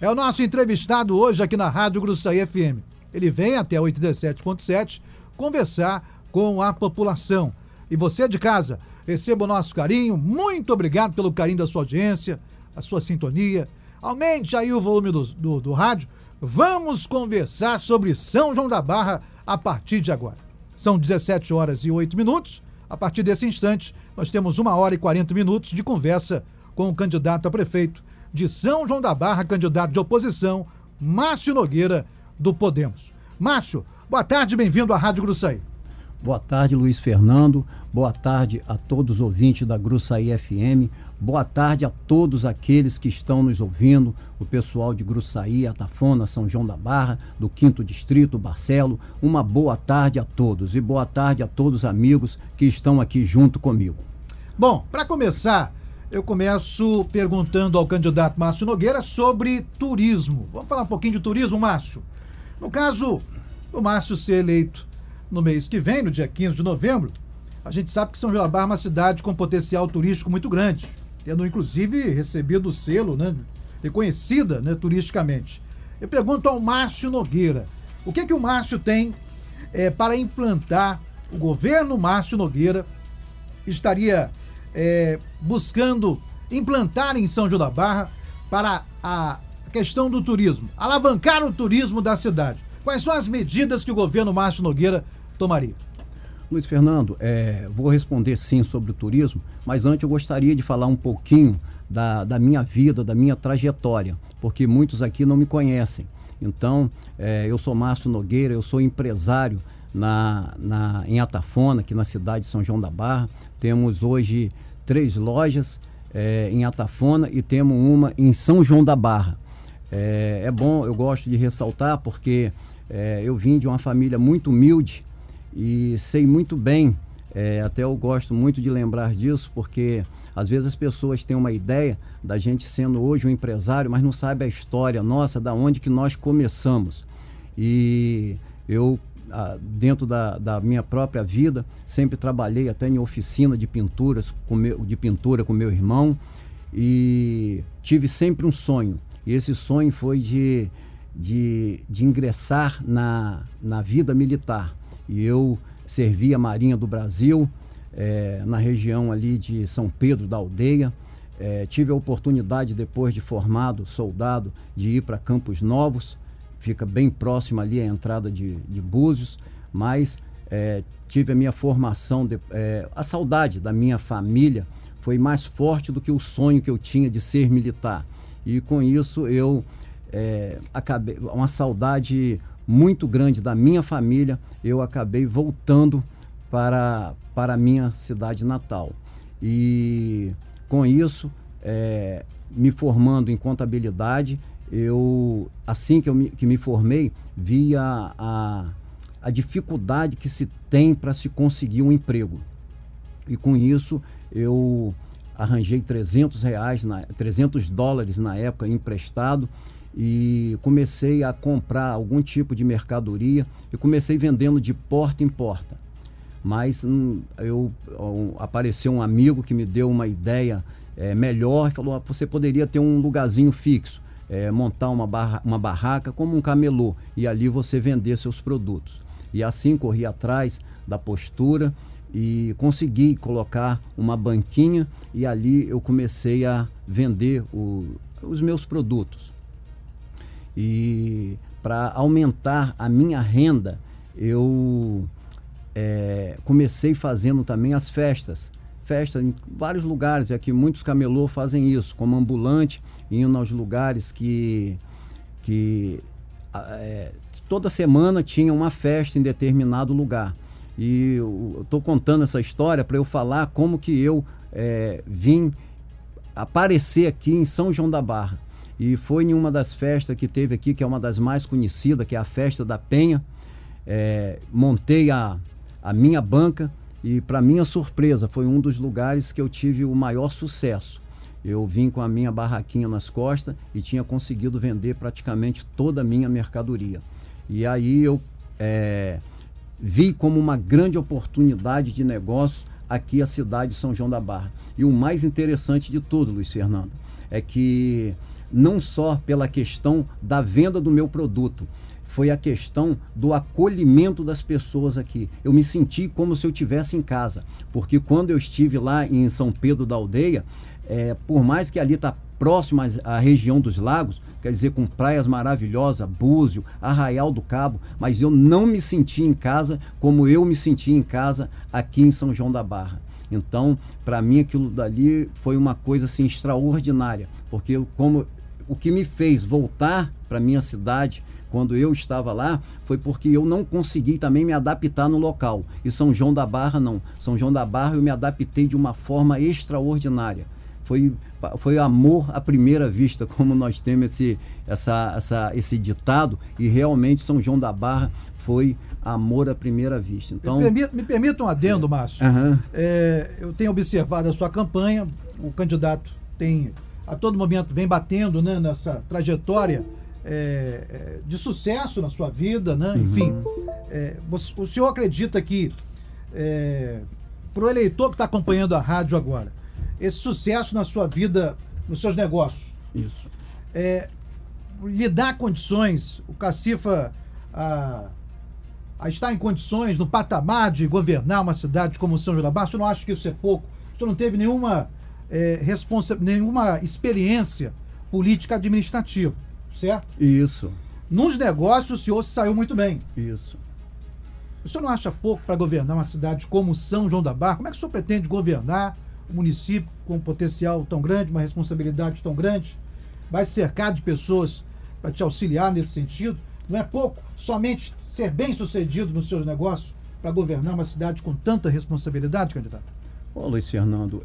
é o nosso entrevistado hoje aqui na Rádio Gruçaí FM. Ele vem até 87.7 conversar com a população. E você de casa, receba o nosso carinho. Muito obrigado pelo carinho da sua audiência, a sua sintonia. Aumente aí o volume do rádio. Vamos conversar sobre São João da Barra a partir de agora. São 17 horas e 8 minutos. A partir desse instante, nós temos 1 hora e 40 minutos de conversa com o candidato a prefeito de São João da Barra, candidato de oposição, Márcio Nogueira, do Podemos. Márcio, boa tarde, bem-vindo à Rádio Gruçaí. Boa tarde, Luiz Fernando. Boa tarde a todos os ouvintes da Gruçaí FM. Boa tarde a todos aqueles que estão nos ouvindo, o pessoal de Gruçaí, Atafona, São João da Barra, do 5º Distrito, Barcelo. Uma boa tarde a todos e boa tarde a todos os amigos que estão aqui junto comigo. Bom, para começar, eu começo perguntando ao candidato Márcio Nogueira sobre turismo. Vamos falar um pouquinho de turismo, Márcio? No caso, o Márcio ser eleito no mês que vem, no dia 15 de novembro, a gente sabe que São João da Barra é uma cidade com potencial turístico muito grande, tendo inclusive recebido o selo, né, reconhecida, né, turisticamente. Eu pergunto ao Márcio Nogueira, o que o Márcio tem para implantar, o governo Márcio Nogueira estaria buscando implantar em São João da Barra para a questão do turismo, alavancar o turismo da cidade. Quais são as medidas que o governo Márcio Nogueira tomaria? Luiz Fernando, vou responder sim sobre o turismo, mas antes eu gostaria de falar um pouquinho da minha vida, da minha trajetória, porque muitos aqui não me conhecem. Então, eu sou Márcio Nogueira, eu sou empresário em Atafona, aqui na cidade de São João da Barra. Temos hoje 3 lojas em Atafona e temos uma em São João da Barra. É bom, eu gosto de ressaltar porque eu vim de uma família muito humilde e sei muito bem, até eu gosto muito de lembrar disso, porque às vezes as pessoas têm uma ideia da gente sendo hoje um empresário, mas não sabe a história nossa, da onde que nós começamos. E eu, dentro da minha própria vida, sempre trabalhei até em oficina de pintura com meu irmão, e tive sempre um sonho. E esse sonho foi de ingressar na vida militar. E eu servi a Marinha do Brasil, na região ali de São Pedro da Aldeia. Tive a oportunidade, depois de formado, soldado, de ir para Campos Novos, fica bem próximo ali à entrada de Búzios, mas tive a minha formação, a saudade da minha família foi mais forte do que o sonho que eu tinha de ser militar. E com isso eu acabei, uma saudade muito grande da minha família, eu acabei voltando para a minha cidade natal. E com isso, me formando em contabilidade, assim que me formei, vi a dificuldade que se tem para se conseguir um emprego. E com isso, eu arranjei $300 na época emprestado e comecei a comprar algum tipo de mercadoria e comecei vendendo de porta em porta. Mas apareceu um amigo que me deu uma ideia melhor e falou: você poderia ter um lugarzinho fixo, montar uma barraca como um camelô e ali você vender seus produtos. E assim corri atrás da postura e consegui colocar uma banquinha e ali eu comecei a vender os meus produtos. E para aumentar a minha renda, eu comecei fazendo também as festas em vários lugares. Aqui muitos camelô fazem isso, como ambulante, indo aos lugares que toda semana tinha uma festa em determinado lugar. E eu estou contando essa história para eu falar como que eu vim aparecer aqui em São João da Barra. E foi em uma das festas que teve aqui, que é uma das mais conhecidas, que é a Festa da Penha. Montei a minha banca e, para minha surpresa, foi um dos lugares que eu tive o maior sucesso. Eu vim com a minha barraquinha nas costas e tinha conseguido vender praticamente toda a minha mercadoria. E aí eu vi como uma grande oportunidade de negócio aqui a cidade de São João da Barra. E o mais interessante de tudo, Luiz Fernando, é que não só pela questão da venda do meu produto, foi a questão do acolhimento das pessoas aqui. Eu me senti como se eu estivesse em casa, porque quando eu estive lá em São Pedro da Aldeia, por mais que ali está próximo à região dos lagos, quer dizer, com praias maravilhosas, Búzio, Arraial do Cabo, mas eu não me senti em casa como eu me senti em casa aqui em São João da Barra. Então, para mim, aquilo dali foi uma coisa assim extraordinária, porque o que me fez voltar para minha cidade quando eu estava lá, foi porque eu não consegui também me adaptar no local. E São João da Barra não. São João da Barra eu me adaptei de uma forma extraordinária. Foi amor à primeira vista, como nós temos esse ditado, e realmente São João da Barra foi amor à primeira vista. Então, me permita um adendo, Márcio. Uhum. Eu tenho observado a sua campanha, o candidato a todo momento vem batendo, né, nessa trajetória de sucesso na sua vida, né? Enfim, o senhor acredita que para o eleitor que está acompanhando a rádio agora, esse sucesso na sua vida, nos seus negócios, isso, lhe dá condições, o Cacifa a estar em condições, no patamar de governar uma cidade como São João da Barra? O senhor não acha que isso é pouco? O senhor não teve nenhuma experiência política administrativa, certo? Isso. Nos negócios, o senhor se saiu muito bem. Isso. O senhor não acha pouco para governar uma cidade como São João da Barra? Como é que o senhor pretende governar um município com um potencial tão grande, uma responsabilidade tão grande? Vai cercar de pessoas para te auxiliar nesse sentido? Não é pouco somente ser bem-sucedido nos seus negócios para governar uma cidade com tanta responsabilidade, candidato? Ô, Luiz Fernando,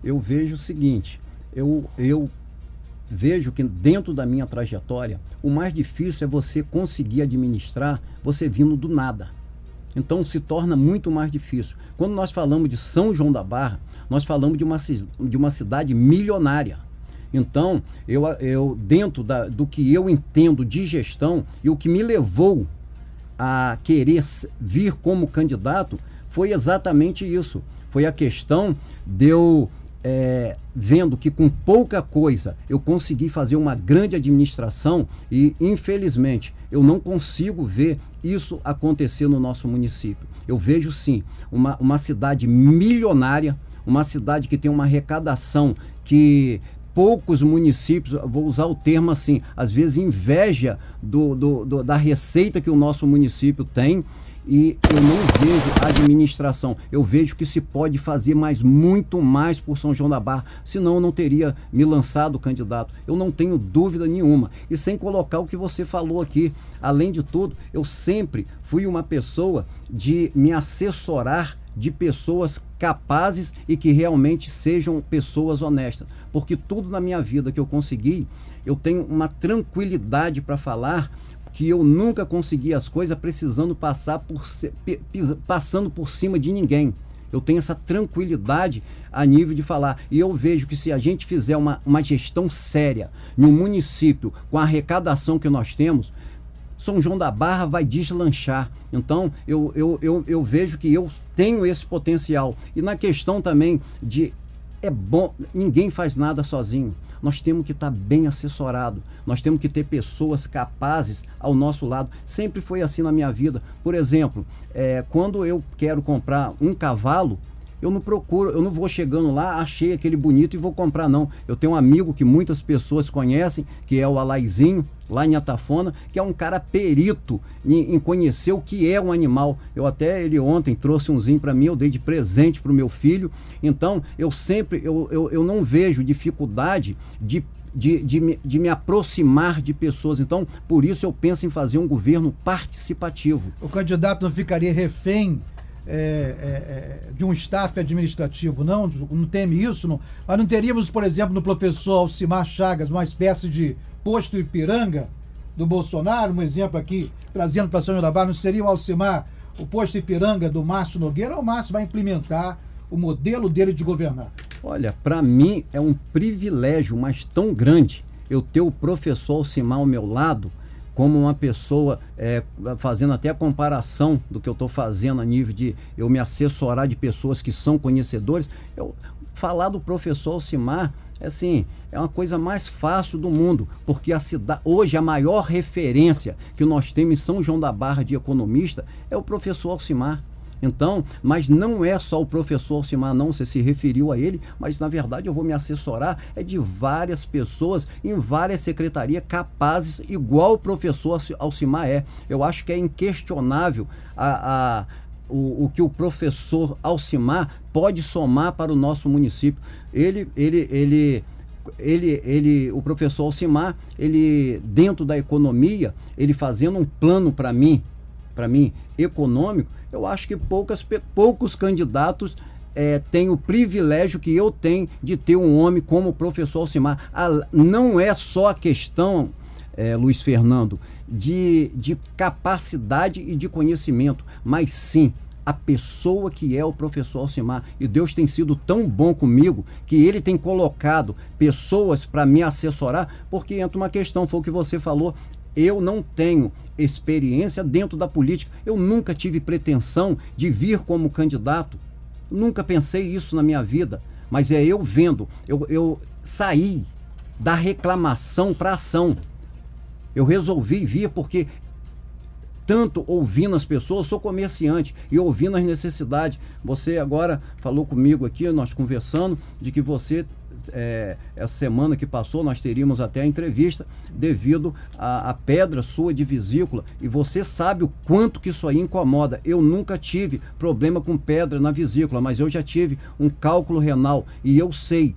eu vejo o seguinte, eu vejo que dentro da minha trajetória, o mais difícil é você conseguir administrar você vindo do nada. Então se torna muito mais difícil. Quando nós falamos de São João da Barra, nós falamos de uma cidade milionária. Então, eu dentro do que eu entendo de gestão, e o que me levou a querer vir como candidato, foi exatamente isso. Foi a questão de eu vendo que com pouca coisa eu consegui fazer uma grande administração e, infelizmente, eu não consigo ver isso acontecer no nosso município. Eu vejo, sim, uma cidade milionária, uma cidade que tem uma arrecadação que poucos municípios, vou usar o termo assim, às vezes inveja da receita que o nosso município tem. E eu não vejo a administração, eu vejo que se pode fazer muito mais por São João da Barra, senão eu não teria me lançado candidato, eu não tenho dúvida nenhuma. E sem colocar o que você falou aqui, além de tudo, eu sempre fui uma pessoa de me assessorar de pessoas capazes e que realmente sejam pessoas honestas, porque tudo na minha vida que eu consegui, eu tenho uma tranquilidade para falar, que eu nunca consegui as coisas precisando passando por cima de ninguém. Eu tenho essa tranquilidade a nível de falar. E eu vejo que se a gente fizer uma gestão séria em um município com a arrecadação que nós temos, São João da Barra vai deslanchar. Então, eu vejo que eu tenho esse potencial. E na questão também é bom, ninguém faz nada sozinho. Nós temos que estar bem assessorado, nós temos que ter pessoas capazes ao nosso lado. Sempre foi assim na minha vida. Por exemplo, quando eu quero comprar um cavalo, eu não vou chegando lá, achei aquele bonito e vou comprar, não. Eu tenho um amigo que muitas pessoas conhecem, que é o Alaizinho, lá em Atafona, que é um cara perito em conhecer o que é um animal. Ele ontem trouxe umzinho para mim, eu dei de presente para o meu filho. Então, eu não vejo dificuldade de me aproximar de pessoas. Então, por isso eu penso em fazer um governo participativo. O candidato não ficaria refém de um staff administrativo, não teme isso? Não. Mas não teríamos, por exemplo, no professor Alcimar Chagas, uma espécie de posto Ipiranga do Bolsonaro, um exemplo aqui, trazendo para São João da Barra, não seria o Alcimar, o posto Ipiranga do Márcio Nogueira, ou o Márcio vai implementar o modelo dele de governar? Olha, para mim é um privilégio, mas tão grande, eu ter o professor Alcimar ao meu lado, como uma pessoa, fazendo até a comparação do que eu estou fazendo a nível de eu me assessorar de pessoas que são conhecedores. Falar do professor Alcimar Assim, é uma coisa mais fácil do mundo, porque a cidade, hoje a maior referência que nós temos em São João da Barra de economista é o professor Alcimar. Então, mas não é só o professor Alcimar, não, você se referiu a ele, mas na verdade eu vou me assessorar de várias pessoas em várias secretarias capazes, igual o professor Alcimar é. Eu acho que é inquestionável o que o professor Alcimar pode somar para o nosso município. O professor Alcimar, ele dentro da economia, ele fazendo um plano para mim econômico, eu acho que poucos candidatos têm o privilégio que eu tenho de ter um homem como o professor Alcimar. Não é só a questão, Luiz Fernando, de capacidade e de conhecimento, mas sim a pessoa que é o professor Alcimar. E Deus tem sido tão bom comigo que ele tem colocado pessoas para me assessorar, porque entra uma questão, foi o que você falou. Eu não tenho experiência dentro da política. Eu nunca tive pretensão de vir como candidato. Nunca pensei isso na minha vida. Mas eu vendo, eu saí da reclamação para ação. Eu resolvi vir porque, tanto ouvindo as pessoas, sou comerciante e ouvindo as necessidades. Você agora falou comigo aqui, nós conversando, de que você... essa semana que passou nós teríamos até a entrevista devido à pedra sua de vesícula, e você sabe o quanto que isso aí incomoda. Eu nunca tive problema com pedra na vesícula, mas eu já tive um cálculo renal e eu sei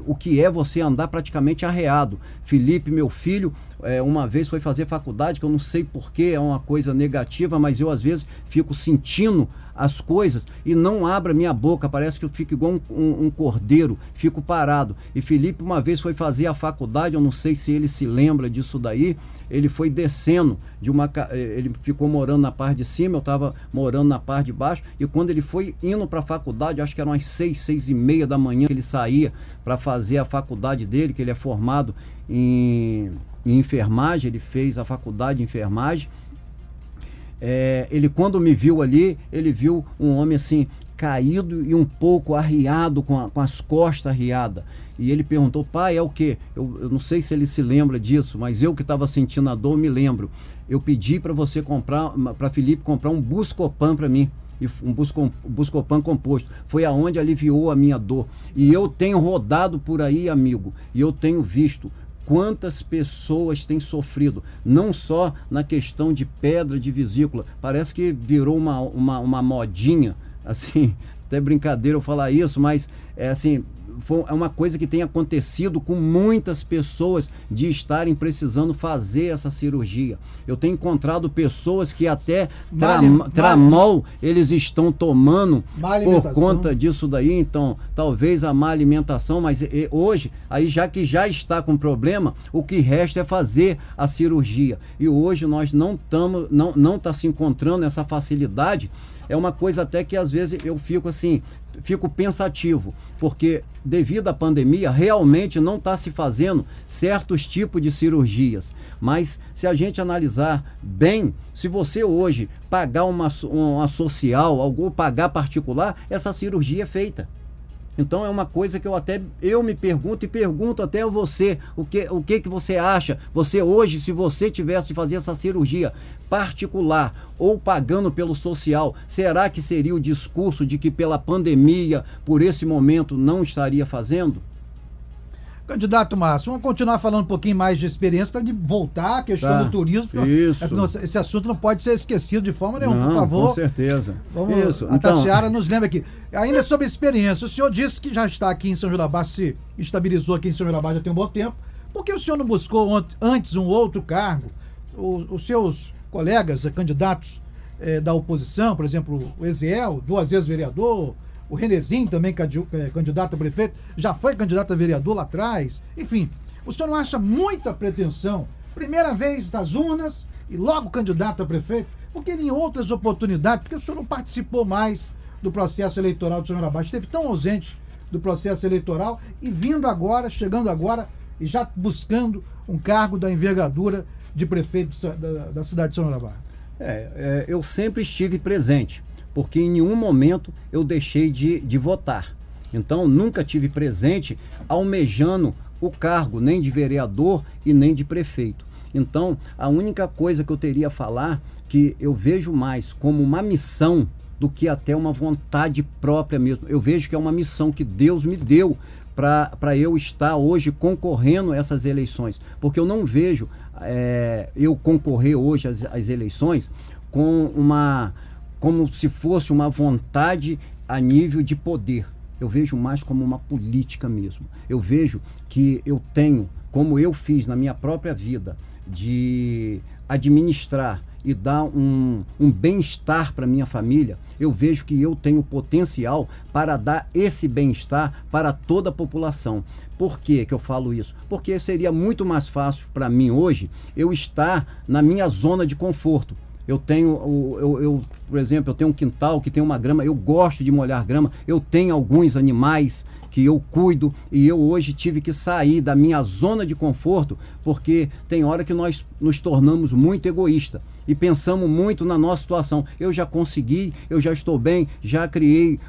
o que é você andar praticamente arreado. Felipe, meu filho, uma vez foi fazer faculdade, que eu não sei porquê, é uma coisa negativa, mas eu às vezes fico sentindo as coisas e não abro a minha boca, parece que eu fico igual um cordeiro, fico parado. E Felipe uma vez foi fazer a faculdade, eu não sei se ele se lembra disso daí, ele foi descendo ele ficou morando na parte de cima, eu estava morando na parte de baixo, e quando ele foi indo para a faculdade, acho que eram umas 6h30 da manhã que ele saía para fazer a faculdade dele, que ele é formado em enfermagem, ele fez a faculdade de enfermagem. Ele, quando me viu ali, ele viu um homem assim, caído e um pouco arriado, com as costas arriadas. E ele perguntou: pai, é o quê? Eu não sei se ele se lembra disso, mas eu que estava sentindo a dor, me lembro. Eu pedi para você comprar, para Felipe comprar um Buscopan para mim. Um Buscopan composto. Foi aonde aliviou a minha dor. E eu tenho rodado por aí, amigo, e eu tenho visto quantas pessoas têm sofrido, não só na questão de pedra de vesícula. Parece que virou uma modinha, assim, até brincadeira eu falar isso, mas assim, é uma coisa que tem acontecido com muitas pessoas, de estarem precisando fazer essa cirurgia. Eu tenho encontrado pessoas que até tramol eles estão tomando por conta disso daí. Então talvez a má alimentação, mas hoje, aí já que já está com problema, o que resta é fazer a cirurgia, e hoje nós não está se encontrando essa facilidade. É uma coisa até que às vezes eu fico assim, fico pensativo, porque devido à pandemia realmente não está se fazendo certos tipos de cirurgias. Mas se a gente analisar bem, se você hoje pagar uma social, ou pagar particular, essa cirurgia é feita. Então é uma coisa que eu me pergunto, e pergunto até a você, o que você acha? Você hoje, se você tivesse de fazer essa cirurgia particular ou pagando pelo social, será que seria o discurso de que pela pandemia, por esse momento, não estaria fazendo? Candidato Márcio, vamos continuar falando um pouquinho mais de experiência para voltar à questão do turismo. Isso. Esse assunto não pode ser esquecido de forma nenhuma, por favor. Com certeza. Isso. A Tatiara nos lembra aqui. Ainda sobre experiência, o senhor disse que já está aqui em São João da Barra, se estabilizou aqui em São João da Barra já tem um bom tempo. Por que o senhor não buscou antes um outro cargo? Os seus colegas, candidatos da oposição, por exemplo, o Eziel, 2 vezes vereador, o Renezinho também, candidato a prefeito, já foi candidato a vereador lá atrás. Enfim, o senhor não acha muita pretensão? Primeira vez das urnas e logo candidato a prefeito? Porque em outras oportunidades, porque o senhor não participou mais do processo eleitoral de São João da Barra, esteve tão ausente do processo eleitoral e chegando agora e já buscando um cargo da envergadura de prefeito da cidade de São João da Barra. Eu sempre estive presente, porque em nenhum momento eu deixei de votar. Então, nunca tive presente almejando o cargo, nem de vereador e nem de prefeito. Então, a única coisa que eu teria a falar, que eu vejo mais como uma missão do que até uma vontade própria mesmo. Eu vejo que é uma missão que Deus me deu para eu estar hoje concorrendo a essas eleições. Porque eu não vejo eu concorrer hoje às eleições como se fosse uma vontade a nível de poder. Eu vejo mais como uma política mesmo. Eu vejo que eu tenho, como eu fiz na minha própria vida, de administrar e dar um bem-estar para minha família, eu vejo que eu tenho potencial para dar esse bem-estar para toda a população. Por que eu falo isso? Porque seria muito mais fácil para mim hoje eu estar na minha zona de conforto. Eu tenho, por exemplo, eu tenho um quintal que tem uma grama, eu gosto de molhar grama, eu tenho alguns animais que eu cuido e eu hoje tive que sair da minha zona de conforto porque tem hora que nós nos tornamos muito egoístas e pensamos muito na nossa situação. Eu já consegui, eu já estou bem, já criei,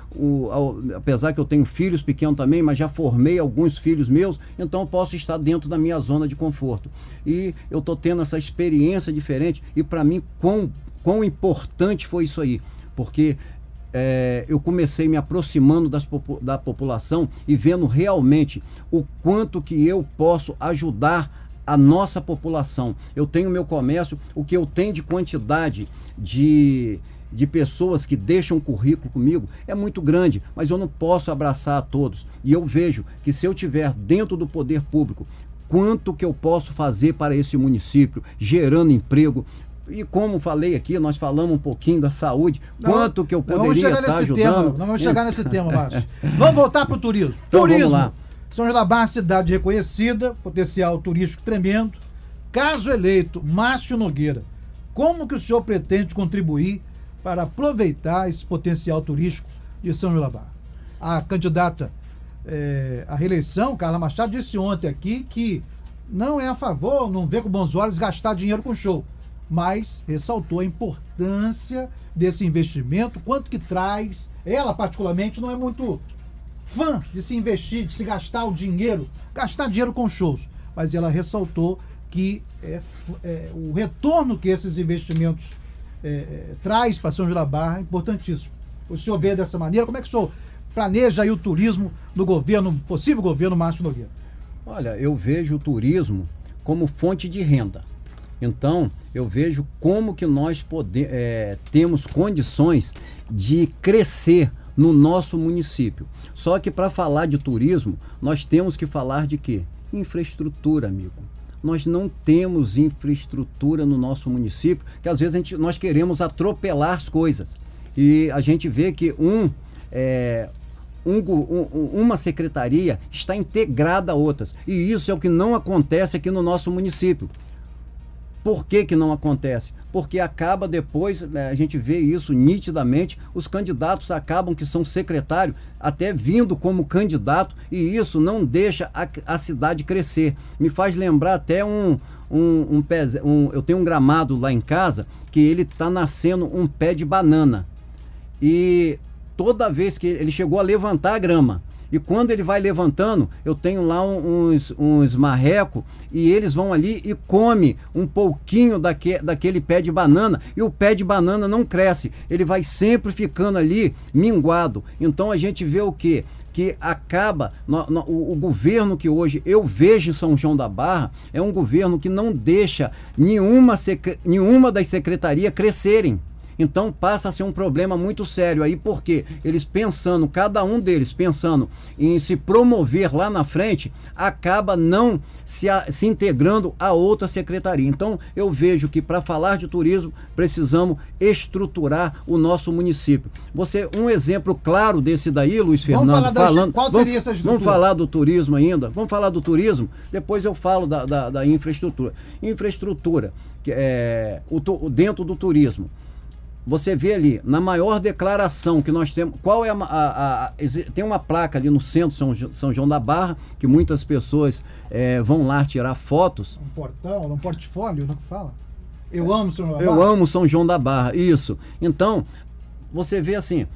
apesar que eu tenho filhos pequenos também, mas já formei alguns filhos meus, então eu posso estar dentro da minha zona de conforto. E eu estou tendo essa experiência diferente e para mim quão importante foi isso aí, porque eu comecei me aproximando da população e vendo realmente o quanto que eu posso ajudar a nossa população. Eu tenho meu comércio, o que eu tenho de quantidade de pessoas que deixam currículo comigo é muito grande, mas eu não posso abraçar a todos. E eu vejo que se eu tiver dentro do poder público, quanto que eu posso fazer para esse município, gerando emprego. E como falei aqui, nós falamos um pouquinho da saúde, quanto que eu poderia estar ajudando. Não vamos chegar nesse tema, Márcio. Vamos voltar para o turismo. Então, turismo. vamos lá. São João da Barra, cidade reconhecida, potencial turístico tremendo. Caso eleito, Márcio Nogueira, como que o senhor pretende contribuir para aproveitar esse potencial turístico de São João da Barra? A candidata à reeleição, Carla Machado, disse ontem aqui que não é a favor, não vê com bons olhos gastar dinheiro com show, mas ressaltou a importância desse investimento, quanto que traz. Ela, particularmente, não é muito fã de se investir, de se gastar dinheiro com shows, mas ela ressaltou que o retorno que esses investimentos traz para São João da Barra é importantíssimo. O senhor vê dessa maneira? Como é que o senhor planeja aí o turismo no governo, possível governo Márcio Nogueira? Olha, eu vejo o turismo como fonte de renda. Então, eu vejo como que nós temos condições de crescer no nosso município. Só que para falar de turismo, nós temos que falar de quê? Infraestrutura, amigo. Nós não temos infraestrutura no nosso município, que às vezes nós queremos atropelar as coisas. E a gente vê que uma secretaria está integrada a outras. E isso é o que não acontece aqui no nosso município. Por que não acontece? Porque acaba depois, a gente vê isso nitidamente, os candidatos acabam que são secretários, até vindo como candidato, e isso não deixa a cidade crescer. Me faz lembrar até eu tenho um gramado lá em casa, que ele está nascendo um pé de banana. E toda vez que ele chegou a levantar a grama, e quando ele vai levantando, eu tenho lá uns marrecos e eles vão ali e comem um pouquinho daquele pé de banana e o pé de banana não cresce. Ele vai sempre ficando ali minguado. Então a gente vê o quê? Que acaba, o governo que hoje eu vejo em São João da Barra é um governo que não deixa nenhuma das secretarias crescerem. Então passa a ser um problema muito sério aí, porque eles pensando, cada um deles pensando em se promover lá na frente, acaba não se integrando a outra secretaria. Então eu vejo que para falar de turismo precisamos estruturar o nosso município. Um exemplo claro desse daí, Luiz Fernando, qual seria essa estrutura? Vamos falar do turismo ainda? Vamos falar do turismo? Depois eu falo da infraestrutura. Infraestrutura, que dentro do turismo. Você vê ali, na maior declaração que nós temos, qual é tem uma placa ali no centro São João da Barra, que muitas pessoas vão lá tirar fotos. Um portão, um portfólio, não que fala? Eu amo São João da Barra. Eu amo São João da Barra, isso. Então, você vê assim,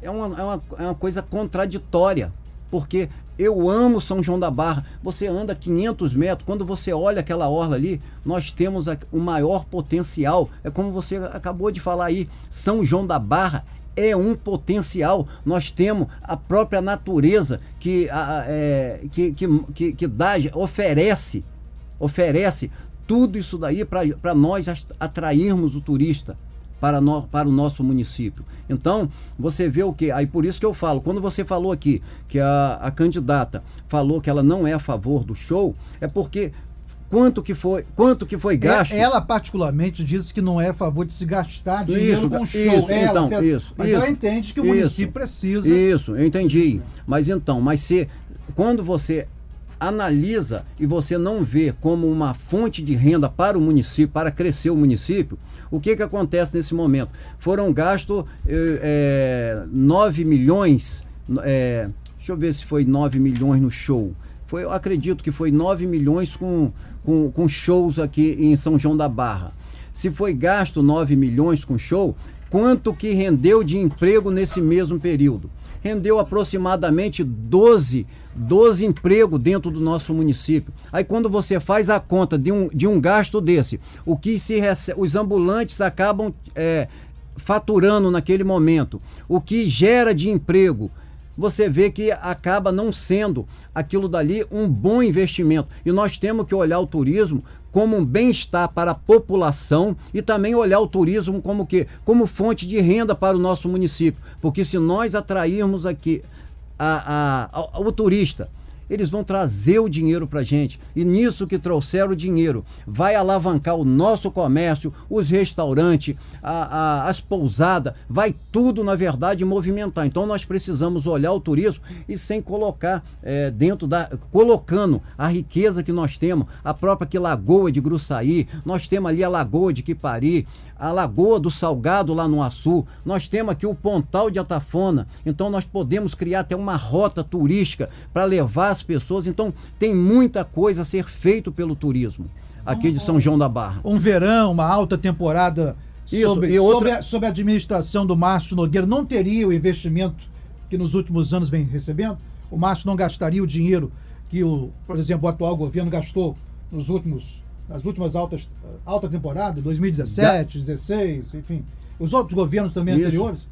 é uma coisa contraditória, porque eu amo São João da Barra. Você anda 500 metros, quando você olha aquela orla ali, nós temos o maior potencial. É como você acabou de falar aí, São João da Barra é um potencial. Nós temos a própria natureza que oferece tudo isso daí para nós atrairmos o turista para o nosso município. Então, você vê o quê? Aí por isso que eu falo, quando você falou aqui que a candidata falou que ela não é a favor do show, é porque quanto que foi gasto? Ela particularmente disse que não é a favor de se gastar dinheiro com show. Mas ela entende que o município precisa. Isso, eu entendi. Mas quando você analisa e você não vê como uma fonte de renda para o município, para crescer o município, o que acontece nesse momento? Foram gastos 9 milhões, deixa eu ver se foi 9 milhões no show. Eu acredito que foi 9 milhões com shows aqui em São João da Barra. Se foi gasto 9 milhões com show, quanto que rendeu de emprego nesse mesmo período? Rendeu aproximadamente 12 empregos dentro do nosso município. Aí quando você faz a conta de um gasto desse, o que os ambulantes acabam faturando naquele momento, o que gera de emprego, você vê que acaba não sendo aquilo dali um bom investimento. E nós temos que olhar o turismo como um bem-estar para a população e também olhar o turismo como quê? Como fonte de renda para o nosso município. Porque se nós atrairmos aqui o turista, eles vão trazer o dinheiro para a gente, e nisso que trouxeram o dinheiro vai alavancar o nosso comércio, os restaurantes, as pousadas, vai tudo na verdade movimentar. Então nós precisamos olhar o turismo e sem colocar colocando a riqueza que nós temos, a própria Lagoa de Gruçaí, nós temos ali a Lagoa de Quipari, a Lagoa do Salgado lá no Açu, nós temos aqui o Pontal de Atafona. Então nós podemos criar até uma rota turística para levar as pessoas. Então tem muita coisa a ser feito pelo turismo aqui de São João da Barra. Um verão, uma alta temporada sob a administração do Márcio Nogueira, não teria o investimento que nos últimos anos vem recebendo? O Márcio não gastaria o dinheiro que por exemplo, o atual governo gastou nas últimas alta temporada, 2017, 2016, enfim, os outros governos também anteriores?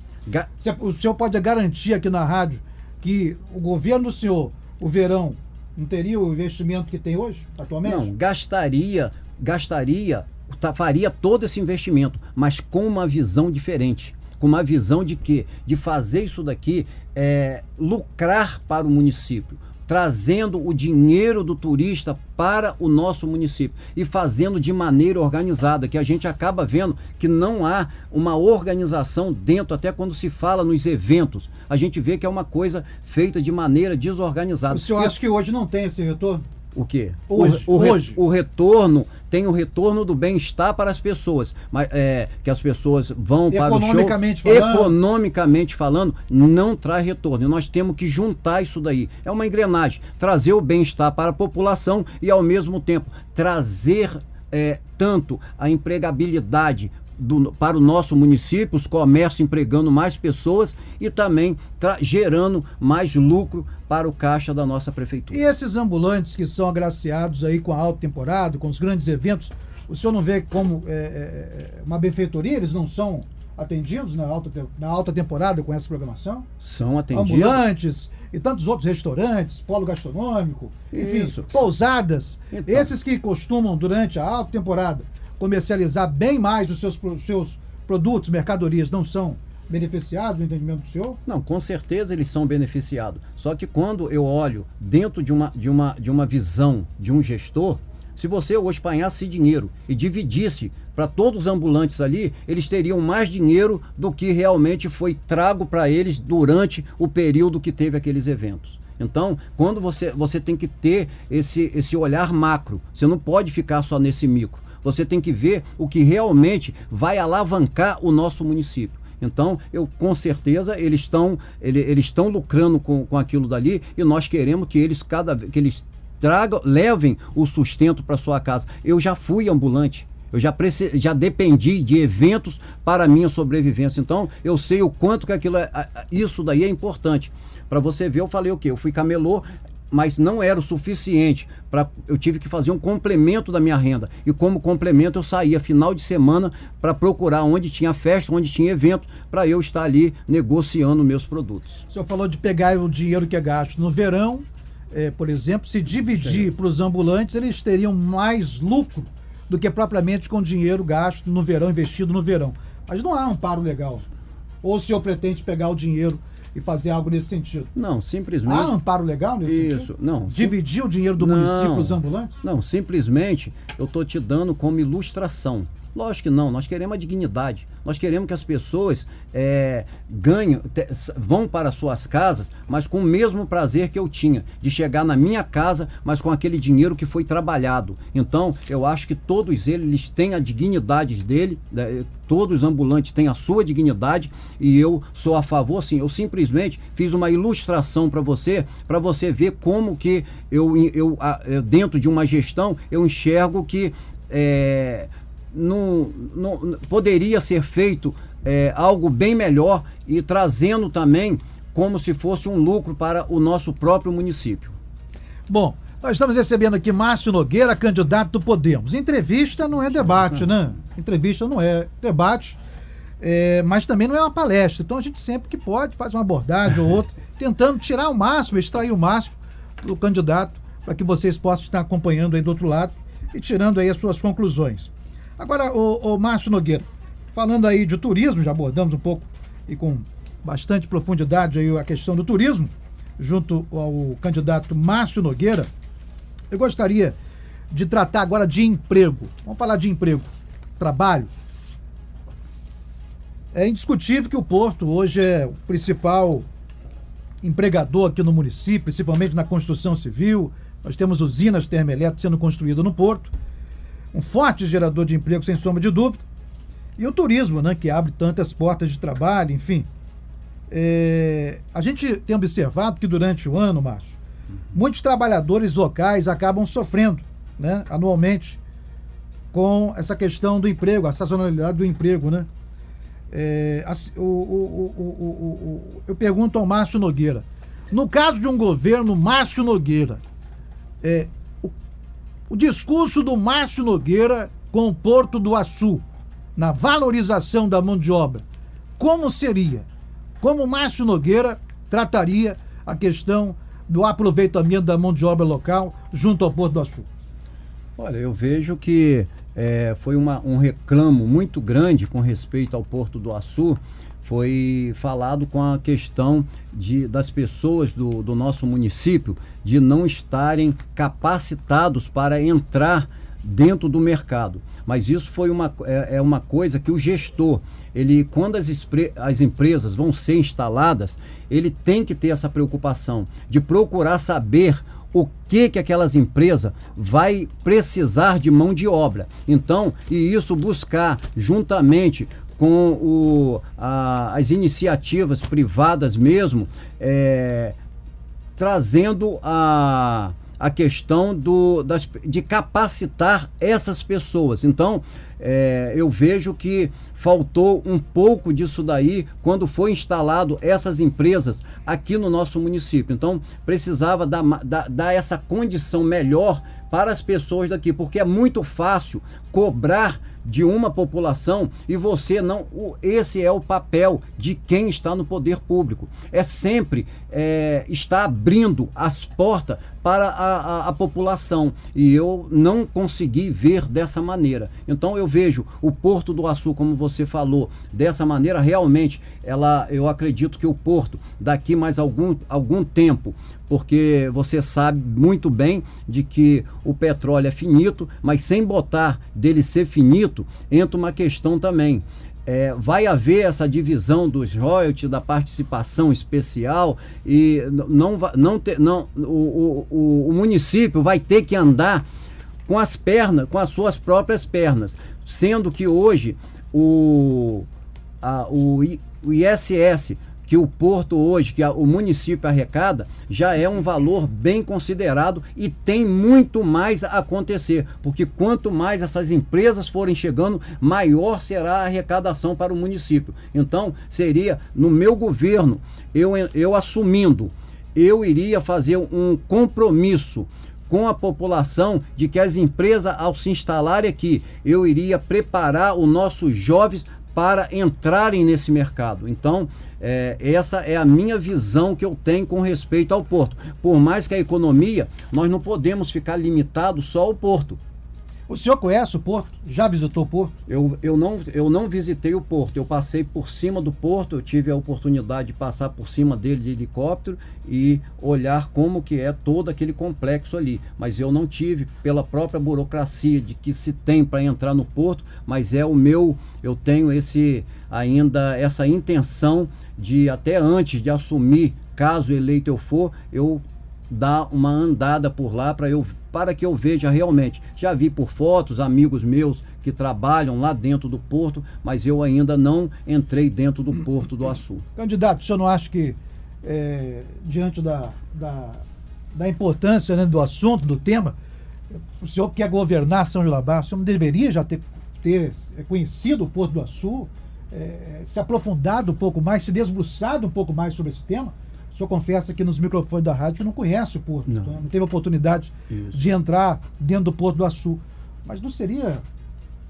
O senhor pode garantir aqui na rádio que o governo do senhor, o verão, não teria o investimento que tem hoje, atualmente? Não, faria todo esse investimento, mas com uma visão diferente. Com uma visão de quê? De fazer isso daqui lucrar para o município, trazendo o dinheiro do turista para o nosso município e fazendo de maneira organizada, que a gente acaba vendo que não há uma organização dentro, até quando se fala nos eventos, a gente vê que é uma coisa feita de maneira desorganizada. O senhor acha que hoje não tem esse retorno? O quê? Hoje. O retorno, tem o retorno do bem-estar para as pessoas, mas que as pessoas vão para o show, economicamente falando, não traz retorno. E nós temos que juntar isso daí. É uma engrenagem, trazer o bem-estar para a população e ao mesmo tempo trazer tanto a empregabilidade para o nosso município, os comércios empregando mais pessoas e também gerando mais lucro para o caixa da nossa prefeitura. E esses ambulantes que são agraciados aí com a alta temporada, com os grandes eventos, o senhor não vê como uma benfeitoria? Eles não são atendidos na alta temporada com essa programação? São atendidos. Ambulantes e tantos outros restaurantes, polo gastronômico, enfim, pousadas. Então, esses que costumam, durante a alta temporada, comercializar bem mais os seus produtos, mercadorias, não são beneficiados no entendimento do senhor? Não, com certeza eles são beneficiados. Só que quando eu olho dentro de uma visão de um gestor, se você hoje apanhasse dinheiro e dividisse para todos os ambulantes ali, eles teriam mais dinheiro do que realmente foi trago para eles durante o período que teve aqueles eventos. Então, quando você tem que ter esse olhar macro, você não pode ficar só nesse micro. Você tem que ver o que realmente vai alavancar o nosso município. Então, com certeza, eles estão lucrando com aquilo dali e nós queremos que eles levem o sustento para sua casa. Eu já fui ambulante. já dependi de eventos para a minha sobrevivência. Então, eu sei o quanto que isso daí é importante. Para você ver, eu falei o quê? Eu fui camelô, mas não era o suficiente. Eu tive que fazer um complemento da minha renda. E como complemento eu saía final de semana para procurar onde tinha festa, onde tinha evento, para eu estar ali negociando meus produtos. O senhor falou de pegar o dinheiro que é gasto no verão, por exemplo, se dividir para os ambulantes, eles teriam mais lucro do que propriamente com dinheiro gasto no verão, investido no verão. Mas não há amparo legal. Ou o senhor pretende pegar o dinheiro e fazer algo nesse sentido? Não, simplesmente... Há amparo legal nesse sentido? Isso, não. Dividir o dinheiro do município para os ambulantes? Não, simplesmente eu estou te dando como ilustração. Lógico que não, nós queremos a dignidade. Nós queremos que as pessoas vão para suas casas, mas com o mesmo prazer que eu tinha, de chegar na minha casa, mas com aquele dinheiro que foi trabalhado. Então, eu acho que todos eles têm a dignidade dele, todos os ambulantes têm a sua dignidade, e eu sou a favor, sim. Eu simplesmente fiz uma ilustração para você ver como que eu dentro de uma gestão, eu enxergo que não poderia ser feito algo bem melhor e trazendo também como se fosse um lucro para o nosso próprio município. Bom, nós estamos recebendo aqui Márcio Nogueira, candidato do Podemos. Entrevista não é debate, né? Entrevista não é debate, mas também não é uma palestra. Então a gente sempre que pode faz uma abordagem ou outra, tentando tirar o máximo, extrair o máximo do candidato, para que vocês possam estar acompanhando aí do outro lado e tirando aí as suas conclusões. Agora, o Márcio Nogueira, falando aí de turismo, já abordamos um pouco e com bastante profundidade aí a questão do turismo, junto ao candidato Márcio Nogueira, eu gostaria de tratar agora de emprego. Vamos falar de emprego, trabalho. É indiscutível que o Porto hoje é o principal empregador aqui no município, principalmente na construção civil. Nós temos usinas termoelétricas sendo construídas no Porto, um forte gerador de emprego, sem sombra de dúvida, e o turismo, né, que abre tantas portas de trabalho, enfim. A gente tem observado que durante o ano, Márcio, muitos trabalhadores locais acabam sofrendo, né, anualmente, com essa questão do emprego, a sazonalidade do emprego, né? Eu pergunto ao Márcio Nogueira, no caso de um governo Márcio Nogueira, o discurso do Márcio Nogueira com o Porto do Açu, na valorização da mão de obra, como seria? Como o Márcio Nogueira trataria a questão do aproveitamento da mão de obra local junto ao Porto do Açu? Olha, eu vejo que foi um reclamo muito grande com respeito ao Porto do Açu. Foi falado com a questão das pessoas do nosso município de não estarem capacitados para entrar dentro do mercado. Mas isso foi uma coisa que o gestor, quando as empresas vão ser instaladas, ele tem que ter essa preocupação de procurar saber o que aquelas empresas vai precisar de mão de obra. Então, e isso buscar juntamente com as iniciativas privadas mesmo, trazendo a questão de capacitar essas pessoas. Então, eu vejo que faltou um pouco disso daí quando foi instalado essas empresas aqui no nosso município. Então, precisava dar essa condição melhor para as pessoas daqui, porque é muito fácil cobrar de uma população e você não... Esse é o papel de quem está no poder público. É sempre estar abrindo as portas para a população. E eu não consegui ver dessa maneira. Então eu vejo o Porto do Açu, como você falou, dessa maneira, realmente, eu acredito que o Porto, daqui mais algum tempo, porque você sabe muito bem de que o petróleo é finito, mas sem botar dele ser finito, entra uma questão também. Vai haver essa divisão dos royalties, da participação especial, e o município vai ter que andar com as suas próprias pernas, sendo que hoje o ISS, que o porto hoje, que o município arrecada, já é um valor bem considerado e tem muito mais a acontecer, porque quanto mais essas empresas forem chegando, maior será a arrecadação para o município. Então, seria, no meu governo, eu assumindo, eu iria fazer um compromisso com a população de que as empresas, ao se instalarem aqui, eu iria preparar os nossos jovens para entrarem nesse mercado. Então, essa é a minha visão que eu tenho com respeito ao porto. Por mais que a economia, nós não podemos ficar limitados só ao porto. O senhor conhece o porto? Já visitou o porto? Eu não visitei o porto, eu passei por cima do porto, eu tive a oportunidade de passar por cima dele de helicóptero e olhar como que é todo aquele complexo ali, mas eu não tive, pela própria burocracia de que se tem para entrar no porto, mas eu tenho ainda essa intenção de, até antes de assumir, caso eleito eu for, eu dar uma andada por lá para que eu veja realmente. Já vi por fotos amigos meus que trabalham lá dentro do porto, mas eu ainda não entrei dentro do Porto do Açu. Candidato, o senhor não acha que, diante da importância, né, do assunto, do tema, o senhor quer governar São João da Barra, o senhor não deveria já ter conhecido o Porto do Açu, se aprofundado um pouco mais, se debruçado um pouco mais sobre esse tema? O senhor confessa que nos microfones da rádio que não conhece o Porto, não teve oportunidade de entrar dentro do Porto do Açu. Mas não seria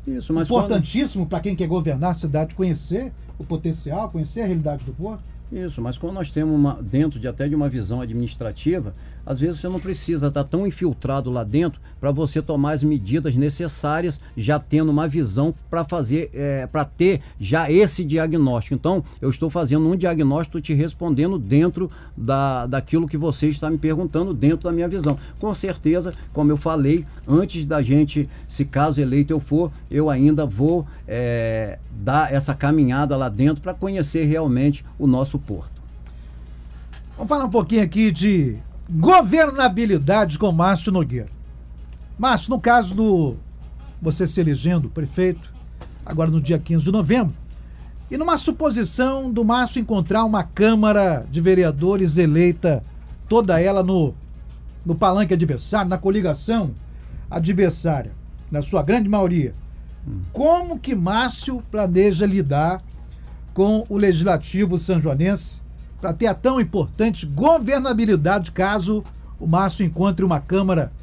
importantíssimo para quem quer governar a cidade conhecer o potencial, conhecer a realidade do Porto? Isso, mas quando nós temos dentro até de uma visão administrativa, às vezes você não precisa estar tão infiltrado lá dentro para você tomar as medidas necessárias, já tendo uma visão para ter já esse diagnóstico. Então, eu estou fazendo um diagnóstico te respondendo dentro daquilo que você está me perguntando, dentro da minha visão. Com certeza, como eu falei, antes da gente, se caso eleito eu for, eu ainda vou dar essa caminhada lá dentro para conhecer realmente o nosso porto. Vamos falar um pouquinho aqui de governabilidade com Márcio Nogueira. Márcio, no caso você se elegendo prefeito, agora no dia 15 de novembro, e numa suposição do Márcio encontrar uma Câmara de Vereadores eleita, toda ela no palanque adversário, na coligação adversária, na sua grande maioria, como que Márcio planeja lidar com o Legislativo sanjoanense para ter a tão importante governabilidade caso o Márcio encontre uma Câmara,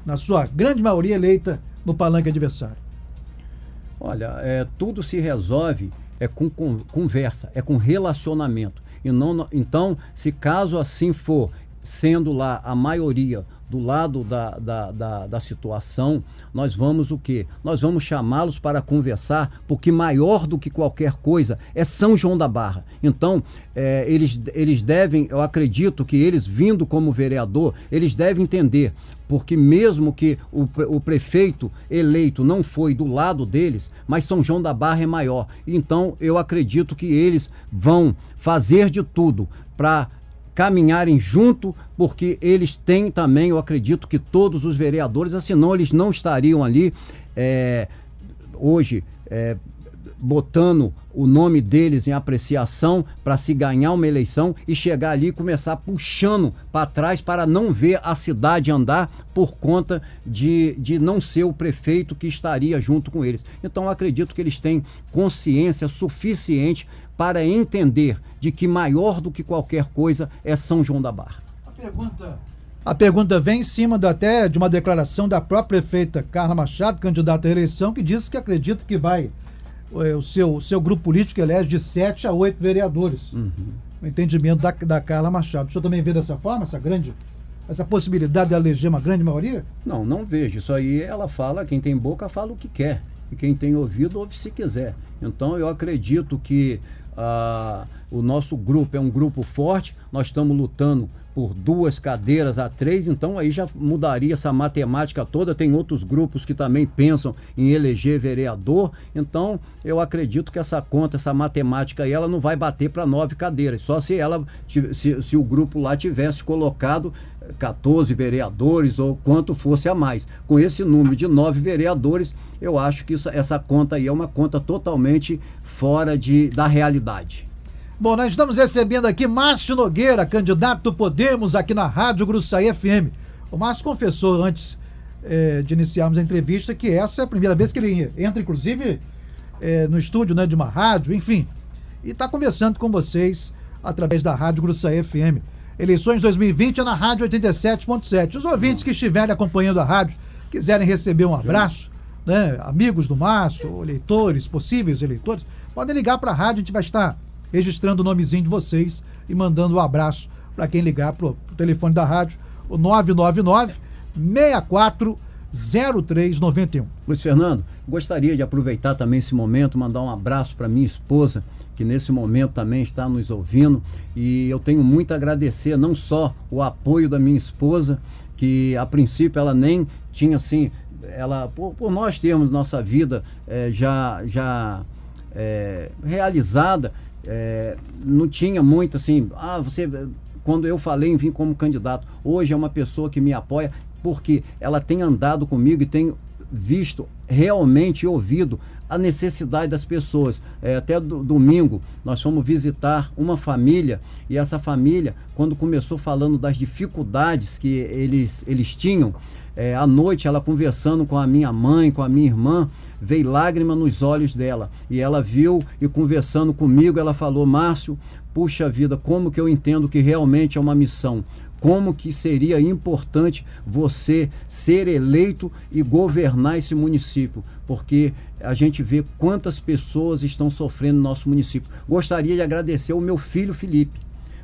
na sua grande maioria, eleita no palanque adversário? Olha, tudo se resolve com conversa, com relacionamento. Então, se caso assim for, sendo lá a maioria do lado da situação, nós vamos o quê? Nós vamos chamá-los para conversar, porque maior do que qualquer coisa é São João da Barra. Então, eles devem, eu acredito que eles, vindo como vereador, eles devem entender, porque mesmo que o prefeito eleito não foi do lado deles, mas São João da Barra é maior. Então, eu acredito que eles vão fazer de tudo para caminharem junto, porque eles têm também, eu acredito que todos os vereadores, senão eles não estariam ali hoje botando o nome deles em apreciação para se ganhar uma eleição e chegar ali e começar puxando para trás para não ver a cidade andar por conta de não ser o prefeito que estaria junto com eles. Então eu acredito que eles têm consciência suficiente para entender de que maior do que qualquer coisa é São João da Barra. A pergunta vem em cima até de uma declaração da própria prefeita Carla Machado, candidata à reeleição, que disse que acredita que o seu grupo político elege de 7 a 8 vereadores. O entendimento da Carla Machado. O senhor também vê dessa forma, essa possibilidade de eleger uma grande maioria? Não vejo. Isso aí ela fala, quem tem boca fala o que quer. E quem tem ouvido ouve se quiser. Então eu acredito que o nosso grupo é um grupo forte, nós estamos lutando por 2 cadeiras a 3, então aí já mudaria essa matemática toda. Tem outros grupos que também pensam em eleger vereador, então eu acredito que essa conta, essa matemática aí, ela não vai bater para 9 cadeiras, só se o grupo lá tivesse colocado 14 vereadores ou quanto fosse a mais. Com esse número de 9 vereadores, eu acho que essa conta aí é uma conta totalmente fora da realidade. Bom, nós estamos recebendo aqui Márcio Nogueira, candidato do Podemos aqui na Rádio Gruçaí FM. O Márcio confessou antes de iniciarmos a entrevista que essa é a primeira vez que ele entra, inclusive, no estúdio, né, de uma rádio, enfim. E está conversando com vocês através da Rádio Gruçaí FM. Eleições 2020 é na Rádio 87.7. Os ouvintes que estiverem acompanhando a rádio, quiserem receber um abraço, né, amigos do Márcio, ou eleitores, possíveis eleitores, podem ligar para a rádio, a gente vai estar registrando o nomezinho de vocês e mandando um abraço para quem ligar pro telefone da rádio, o 999-640391. Luiz Fernando, gostaria de aproveitar também esse momento, mandar um abraço para minha esposa, que nesse momento também está nos ouvindo, e eu tenho muito a agradecer, não só o apoio da minha esposa, que a princípio ela nem tinha assim, ela, por nós termos nossa vida já realizada, não tinha muito assim, quando eu falei em vir como candidato, hoje é uma pessoa que me apoia, porque ela tem andado comigo e tem visto realmente e ouvido a necessidade das pessoas. Até domingo nós fomos visitar uma família, e essa família, quando começou falando das dificuldades que eles tinham, à noite ela conversando com a minha mãe, com a minha irmã, veio lágrima nos olhos dela, e ela viu, e conversando comigo ela falou: Márcio, puxa vida, como que eu entendo que realmente é uma missão, como que seria importante você ser eleito e governar esse município, porque a gente vê quantas pessoas estão sofrendo no nosso município. Gostaria de agradecer ao meu filho Felipe,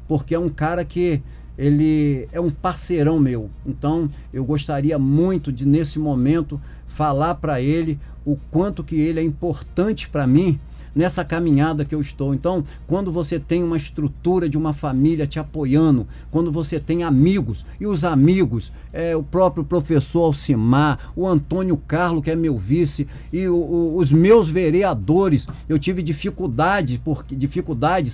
porque é um cara que ele é um parceirão meu, então eu gostaria muito de, nesse momento, falar para ele o quanto que ele é importante para mim nessa caminhada que eu estou. Então, quando você tem uma estrutura de uma família te apoiando, quando você tem amigos, e os amigos, o próprio professor Alcimar, o Antônio Carlos, que é meu vice, e os meus vereadores, eu tive dificuldades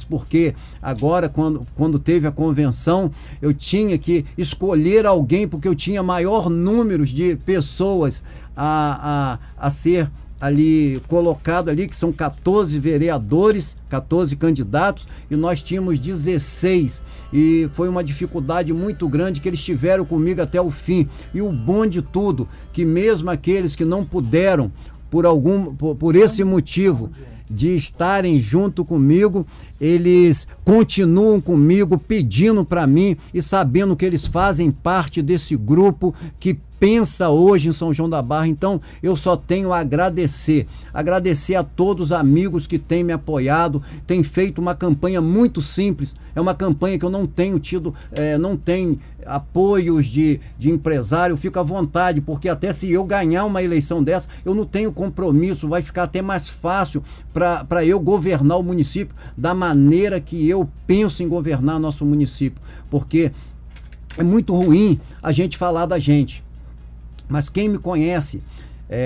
porque agora, quando teve a convenção, eu tinha que escolher alguém, porque eu tinha maior número de pessoas a ser ali colocado ali, que são 14 vereadores, 14 candidatos, e nós tínhamos 16, e foi uma dificuldade muito grande, que eles estiveram comigo até o fim. E o bom de tudo, que mesmo aqueles que não puderam por esse motivo de estarem junto comigo, eles continuam comigo, pedindo para mim e sabendo que eles fazem parte desse grupo que pensa hoje em São João da Barra. Então eu só tenho a agradecer a todos os amigos que têm me apoiado, têm feito uma campanha muito simples, é uma campanha que eu não tenho tido, não tenho apoios de empresário, eu fico à vontade, porque até se eu ganhar uma eleição dessa, eu não tenho compromisso, vai ficar até mais fácil para eu governar o município da maneira que eu penso em governar nosso município, porque é muito ruim a gente falar da gente. Mas quem me conhece,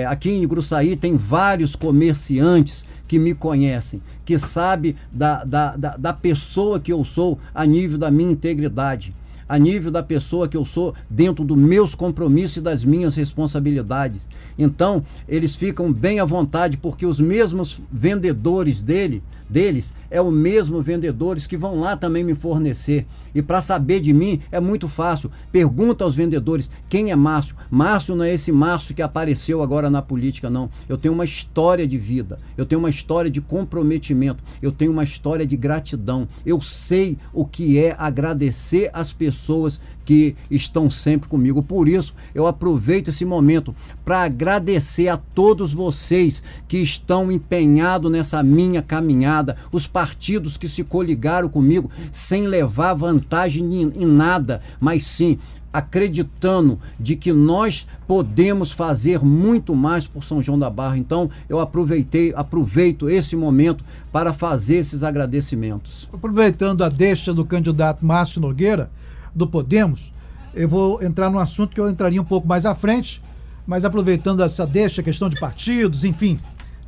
aqui em Gruçaí tem vários comerciantes que me conhecem, que sabem da pessoa que eu sou a nível da minha integridade, a nível da pessoa que eu sou dentro dos meus compromissos e das minhas responsabilidades. Então, eles ficam bem à vontade, porque os mesmos vendedores deles é o mesmo vendedores que vão lá também me fornecer. E para saber de mim é muito fácil. Pergunta aos vendedores: quem é Márcio? Márcio não é esse Márcio que apareceu agora na política, não. Eu tenho uma história de vida, eu tenho uma história de comprometimento, eu tenho uma história de gratidão. Eu sei o que é agradecer as pessoas que estão sempre comigo. Por isso, eu aproveito esse momento para agradecer a todos vocês que estão empenhados nessa minha caminhada, os partidos que se coligaram comigo sem levar vantagem em nada, mas sim acreditando de que nós podemos fazer muito mais por São João da Barra. Então, eu aproveito esse momento para fazer esses agradecimentos. Aproveitando a deixa do candidato Márcio Nogueira, do Podemos, eu vou entrar num assunto que eu entraria um pouco mais à frente, mas aproveitando essa deixa, questão de partidos, enfim,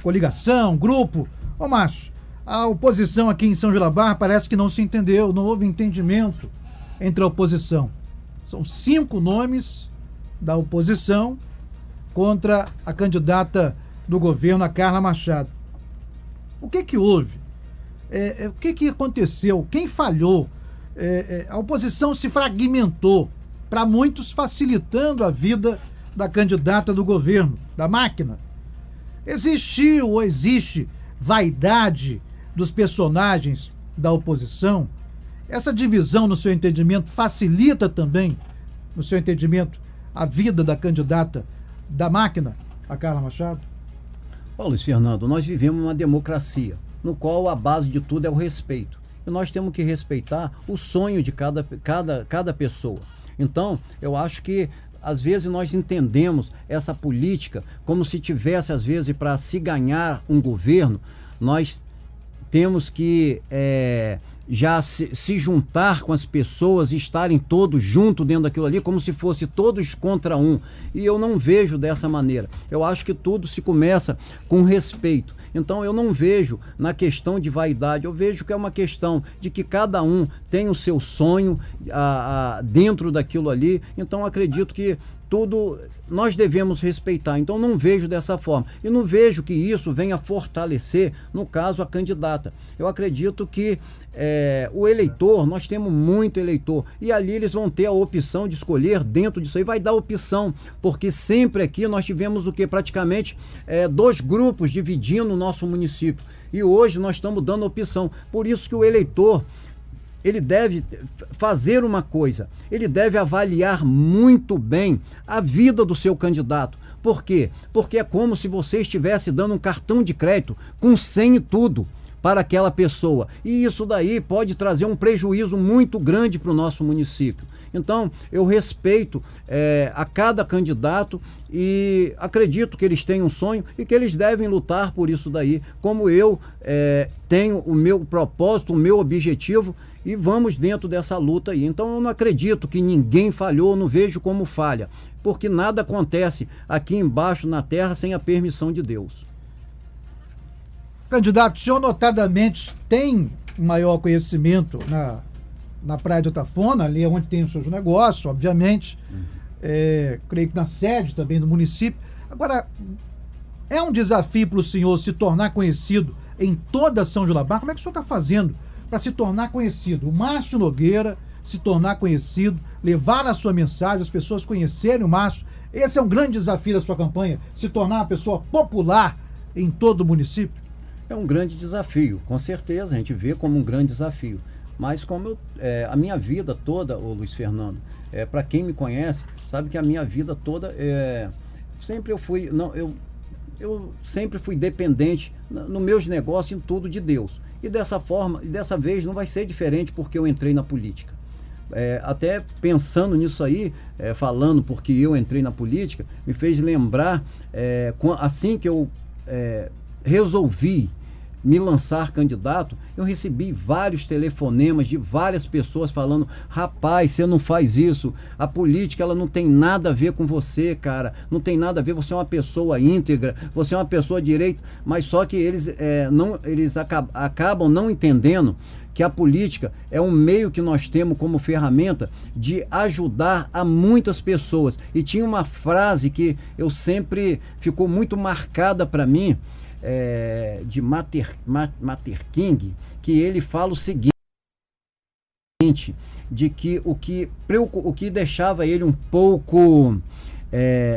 coligação, grupo. Ô Márcio, a oposição aqui em São João da Barra parece que não se entendeu, não houve entendimento entre a oposição. São 5 nomes da oposição contra a candidata do governo, a Carla Machado. O que houve? O que aconteceu? Quem falhou? A oposição se fragmentou, para muitos facilitando a vida da candidata do governo, da máquina. Existiu ou existe vaidade dos personagens da oposição? Essa divisão, no seu entendimento, facilita também, no seu entendimento, a vida da candidata da máquina, a Carla Machado? Ô, Luiz Fernando, nós vivemos uma democracia, no qual a base de tudo é o respeito. E nós temos que respeitar o sonho de cada pessoa. Então, eu acho que às vezes nós entendemos essa política como se tivesse, às vezes, para se ganhar um governo, nós temos que já se juntar com as pessoas e estarem todos juntos dentro daquilo ali, como se fosse todos contra um. E eu não vejo dessa maneira. Eu acho que tudo se começa com respeito. Então eu não vejo na questão de vaidade, eu vejo que é uma questão de que cada um tem o seu sonho dentro daquilo ali. Então acredito que tudo nós devemos respeitar. Então não vejo dessa forma. E não vejo que isso venha fortalecer, no caso, a candidata. Eu acredito que o eleitor, nós temos muito eleitor, e ali eles vão ter a opção de escolher dentro disso aí, vai dar opção, porque sempre aqui nós tivemos o que? Praticamente 2 grupos dividindo o nosso município. E hoje nós estamos dando opção. Por isso que o eleitor, ele deve fazer uma coisa, ele deve avaliar muito bem a vida do seu candidato. Por quê? Porque é como se você estivesse dando um cartão de crédito com 100 e tudo para aquela pessoa. E isso daí pode trazer um prejuízo muito grande para o nosso município. Então, eu respeito a cada candidato e acredito que eles têm um sonho e que eles devem lutar por isso daí, como eu tenho o meu propósito, o meu objetivo, e vamos dentro dessa luta aí. Então eu não acredito que ninguém falhou, não vejo como falha, porque nada acontece aqui embaixo na terra sem a permissão de Deus. Candidato, o senhor notadamente tem maior conhecimento na Praia de Tafona, ali onde tem os seus negócios, obviamente, creio que na sede também do município. Agora, é um desafio para o senhor se tornar conhecido em toda São João da Barra? Como é que o senhor está fazendo para se tornar conhecido? O Márcio Nogueira se tornar conhecido, levar a sua mensagem, as pessoas conhecerem o Márcio. Esse é um grande desafio da sua campanha, se tornar uma pessoa popular em todo o município? É um grande desafio, com certeza, a gente vê como um grande desafio. Mas como a minha vida toda, ô Luiz Fernando, para quem me conhece, sabe que a minha vida toda, sempre eu fui, eu sempre fui dependente nos meus negócios, em tudo de Deus. E dessa forma, e dessa vez não vai ser diferente porque eu entrei na política. Até pensando nisso aí, falando porque eu entrei na política, me fez lembrar, assim que eu resolvi me lançar candidato, eu recebi vários telefonemas de várias pessoas falando: rapaz, você não faz isso, a política ela não tem nada a ver com você, cara, não tem nada a ver, você é uma pessoa íntegra, você é uma pessoa direita. Mas só que eles acabam não entendendo que a política é um meio que nós temos como ferramenta de ajudar a muitas pessoas. E tinha uma frase que eu sempre ficou muito marcada para mim, de Martin King, que ele fala o seguinte, de que o que deixava ele um pouco,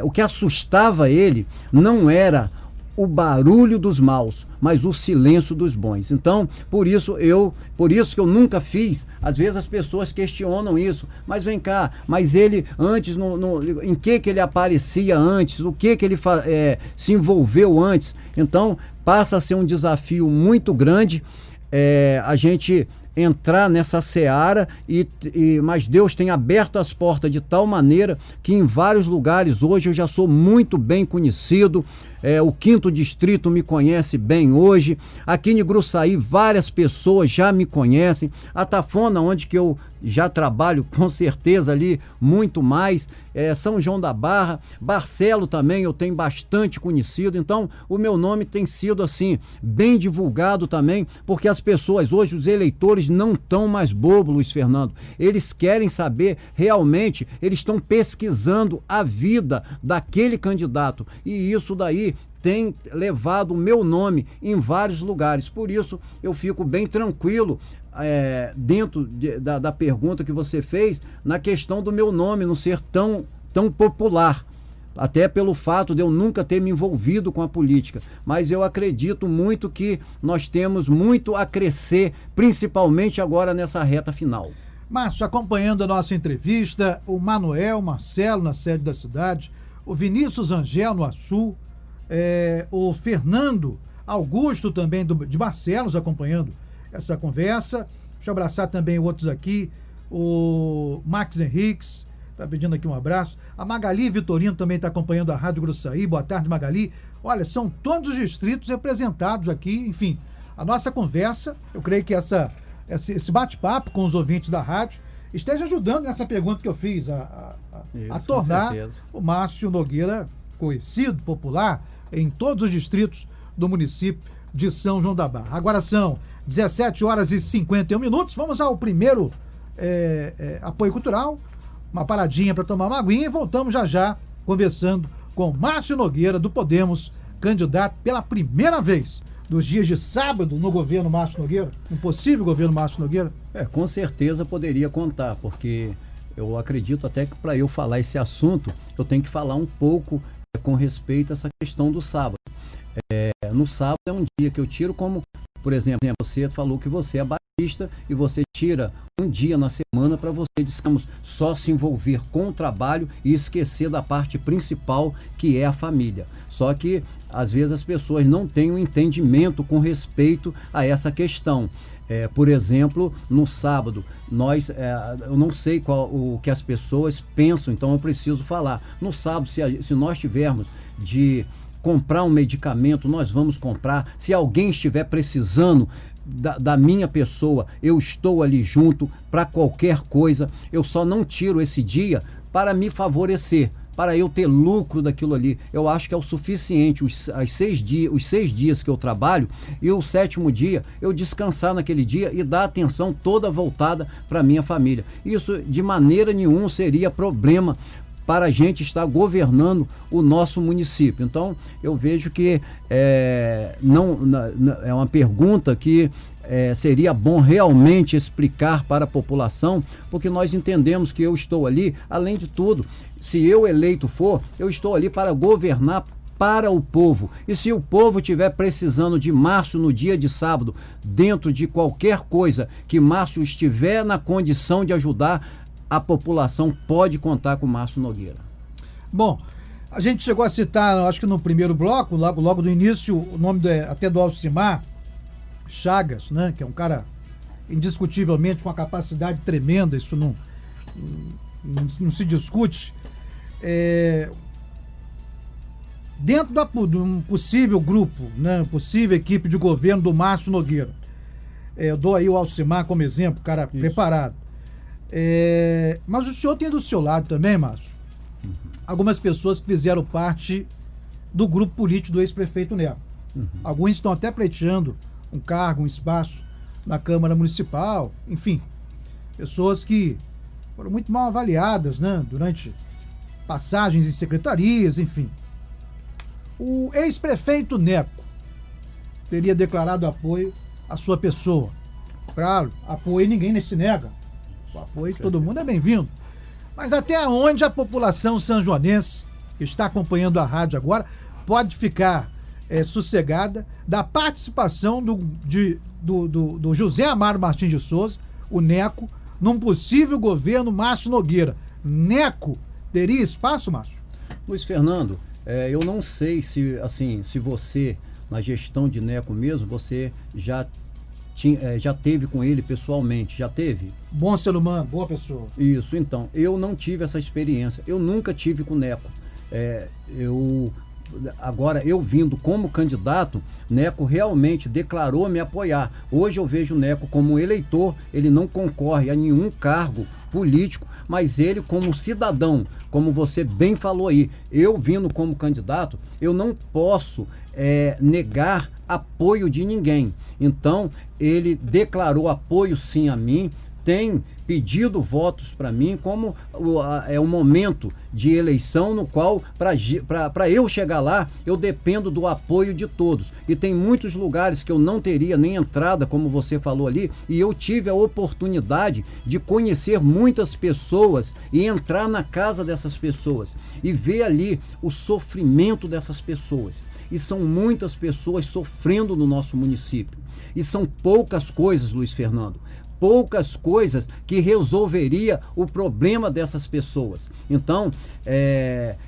o que assustava ele não era o barulho dos maus, mas o silêncio dos bons. Então, por isso que eu nunca fiz. Às vezes as pessoas questionam isso, mas vem cá, mas ele antes, em que ele aparecia antes, o que ele se envolveu antes. Então, passa a ser um desafio muito grande a gente entrar nessa seara, mas Deus tem aberto as portas de tal maneira que em vários lugares hoje eu já sou muito bem conhecido. O 5º Distrito me conhece bem hoje. Aqui em Gruçaí várias pessoas já me conhecem. A Tafona, onde que eu já trabalho, com certeza ali muito mais. São João da Barra, Barcelo também eu tenho bastante conhecido. Então o meu nome tem sido assim bem divulgado também, porque as pessoas hoje, os eleitores não estão mais bobos, Luiz Fernando. Eles querem saber realmente, eles estão pesquisando a vida daquele candidato, e isso daí tem levado o meu nome em vários lugares. Por isso, eu fico bem tranquilo dentro da pergunta que você fez, na questão do meu nome não ser tão popular. Até pelo fato de eu nunca ter me envolvido com a política. Mas eu acredito muito que nós temos muito a crescer, principalmente agora nessa reta final. Márcio, acompanhando a nossa entrevista, o Manuel Marcelo, na sede da cidade, o Vinícius Angel, no Açu, o Fernando Augusto, também de Barcelos, acompanhando essa conversa. Deixa eu abraçar também outros aqui, o Max Henriques, está pedindo aqui um abraço. A Magali Vitorino também está acompanhando a Rádio Gruçaí. Boa tarde, Magali. Olha, são todos os distritos representados aqui. Enfim, a nossa conversa, eu creio que esse bate-papo com os ouvintes da rádio esteja ajudando nessa pergunta que eu fiz a tornar o Márcio Nogueira conhecido, popular, em todos os distritos do município de São João da Barra. Agora são 17 horas e 51 minutos. Vamos ao primeiro apoio cultural. Uma paradinha para tomar uma aguinha e voltamos já conversando com Márcio Nogueira, do Podemos, candidato pela primeira vez nos dias de sábado no governo Márcio Nogueira, um possível governo Márcio Nogueira. Com certeza poderia contar, porque eu acredito até que para eu falar esse assunto, eu tenho que falar um pouco com respeito a essa questão do sábado. No sábado é um dia que eu tiro como, por exemplo, você falou que você é batista e você tira um dia na semana para você, digamos, só se envolver com o trabalho e esquecer da parte principal, que é a família. Só que, às vezes, as pessoas não têm um entendimento com respeito a essa questão. Por exemplo, no sábado, eu não sei o que as pessoas pensam, então eu preciso falar. No sábado, se nós tivermos de comprar um medicamento, nós vamos comprar. Se alguém estiver precisando da minha pessoa, eu estou ali junto para qualquer coisa. Eu só não tiro esse dia para me favorecer, para eu ter lucro daquilo ali. Eu acho que é o suficiente os 6 dias que eu trabalho, e o 7º dia eu descansar naquele dia e dar atenção toda voltada para minha família. Isso de maneira nenhuma seria problema para a gente estar governando o nosso município. Então, eu vejo que é uma pergunta que seria bom realmente explicar para a população, porque nós entendemos que eu estou ali, além de tudo, se eu eleito for, eu estou ali para governar para o povo. E se o povo estiver precisando de Márcio no dia de sábado, dentro de qualquer coisa que Márcio estiver na condição de ajudar, a população pode contar com o Márcio Nogueira. Bom, a gente chegou a citar, acho que no primeiro bloco, logo do início, o nome até do Alcimar Chagas, né? Que é um cara indiscutivelmente com uma capacidade tremenda, isso não se discute. Dentro de um possível grupo, né? Possível equipe de governo do Márcio Nogueira. Eu dou aí o Alcimar como exemplo, cara preparado. Mas o senhor tem do seu lado também, Márcio, algumas pessoas que fizeram parte do grupo político do ex-prefeito Neco. Alguns estão até pleiteando um cargo, um espaço na Câmara Municipal, enfim, pessoas que foram muito mal avaliadas, né, durante passagens em secretarias, enfim. O ex-prefeito Neco teria declarado apoio à sua pessoa. Claro, apoio ninguém se nega. O apoio de todo mundo é bem-vindo. Mas até onde a população sanjoanense, que está acompanhando a rádio agora, pode ficar sossegada da participação do José Amaro Martins de Souza, o Neco, num possível governo Márcio Nogueira? Neco teria espaço, Márcio? Luiz Fernando, eu não sei se você, na gestão de Neco mesmo, você já teve com ele pessoalmente, já teve? Bom ser humano, boa pessoa. Isso, então, eu não tive essa experiência, eu nunca tive com o Neco. Agora, eu vindo como candidato, Neco realmente declarou me apoiar. Hoje eu vejo o Neco como eleitor, ele não concorre a nenhum cargo político, mas ele como cidadão, como você bem falou aí, eu vindo como candidato, eu não posso negar apoio de ninguém. Então, ele declarou apoio sim a mim, tem pedido votos para mim, como é um momento de eleição no qual, para eu chegar lá, eu dependo do apoio de todos. E tem muitos lugares que eu não teria nem entrada, como você falou ali, e eu tive a oportunidade de conhecer muitas pessoas e entrar na casa dessas pessoas e ver ali o sofrimento dessas pessoas. E são muitas pessoas sofrendo no nosso município. E são poucas coisas, Luiz Fernando, poucas coisas que resolveria o problema dessas pessoas. Então,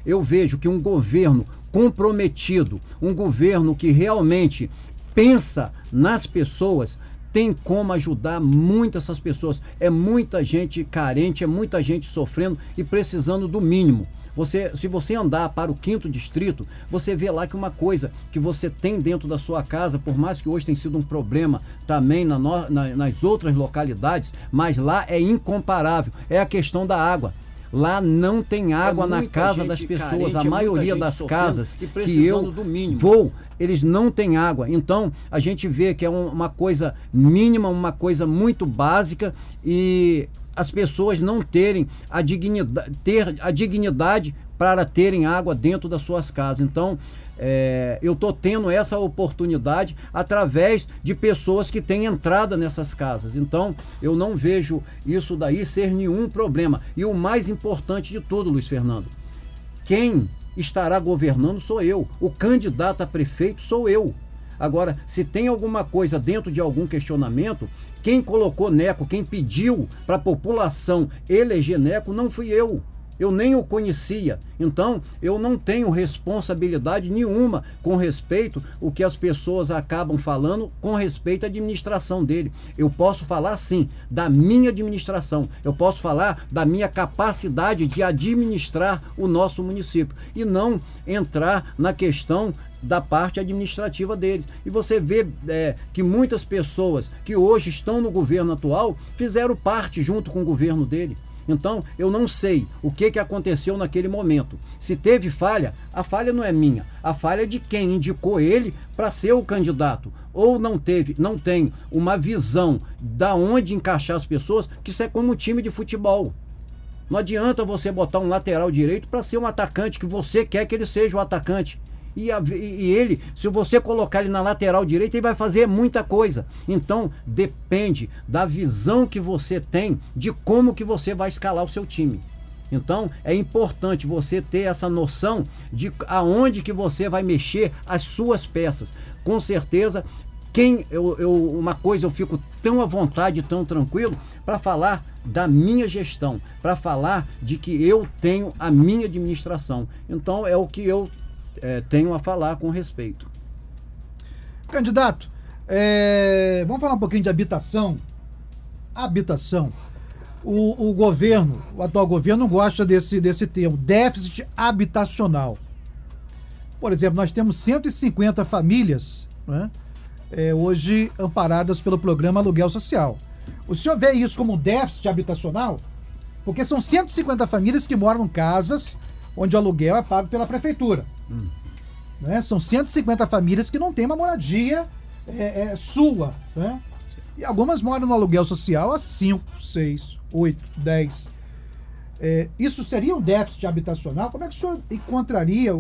eu vejo que um governo comprometido, um governo que realmente pensa nas pessoas, tem como ajudar muito essas pessoas. É muita gente carente, é muita gente sofrendo e precisando do mínimo. Se você andar para o 5º distrito, você vê lá que uma coisa que você tem dentro da sua casa, por mais que hoje tenha sido um problema também nas outras localidades, mas lá é incomparável, é a questão da água. Lá não tem água na casa das pessoas, a maioria das casas que eu vou, eles não têm água. Então, a gente vê que é uma coisa mínima, uma coisa muito básica, e as pessoas não terem a dignidade para terem água dentro das suas casas. Então, eu estou tendo essa oportunidade através de pessoas que têm entrada nessas casas. Então, eu não vejo isso daí ser nenhum problema. E o mais importante de tudo, Luiz Fernando, quem estará governando sou eu. O candidato a prefeito sou eu. Agora, se tem alguma coisa dentro de algum questionamento, quem colocou Neco, quem pediu para a população eleger Neco, não fui eu. Eu nem o conhecia. Então, eu não tenho responsabilidade nenhuma com respeito ao que as pessoas acabam falando com respeito à administração dele. Eu posso falar, sim, da minha administração. Eu posso falar da minha capacidade de administrar o nosso município e não entrar na questão da parte administrativa deles. E você vê que muitas pessoas que hoje estão no governo atual fizeram parte junto com o governo dele. Então, eu não sei o que aconteceu naquele momento. Se teve falha, a falha não é minha. A falha é de quem indicou ele para ser o candidato. Ou não tem uma visão da onde encaixar as pessoas, que isso é como um time de futebol. Não adianta você botar um lateral direito para ser um atacante que você quer que ele seja o atacante. E ele, se você colocar ele na lateral direita, ele vai fazer muita coisa. Então, depende da visão que você tem de como que você vai escalar o seu time. Então, é importante você ter essa noção de aonde que você vai mexer as suas peças. Com certeza, uma coisa eu fico tão à vontade, tão tranquilo, para falar da minha gestão, para falar de que eu tenho a minha administração. Então, é o que eu tenho a falar com respeito. Candidato, vamos falar um pouquinho de habitação. Habitação. O governo, o atual governo, não gosta desse termo, déficit habitacional. Por exemplo, nós temos 150 famílias, né, hoje amparadas pelo programa Aluguel Social. O senhor vê isso como um déficit habitacional? Porque são 150 famílias que moram em casas onde o aluguel é pago pela prefeitura. Né? São 150 famílias que não têm uma moradia sua. Né? E algumas moram no aluguel social há 5, 6, 8, 10. Isso seria um déficit habitacional? Como é que o senhor encontraria,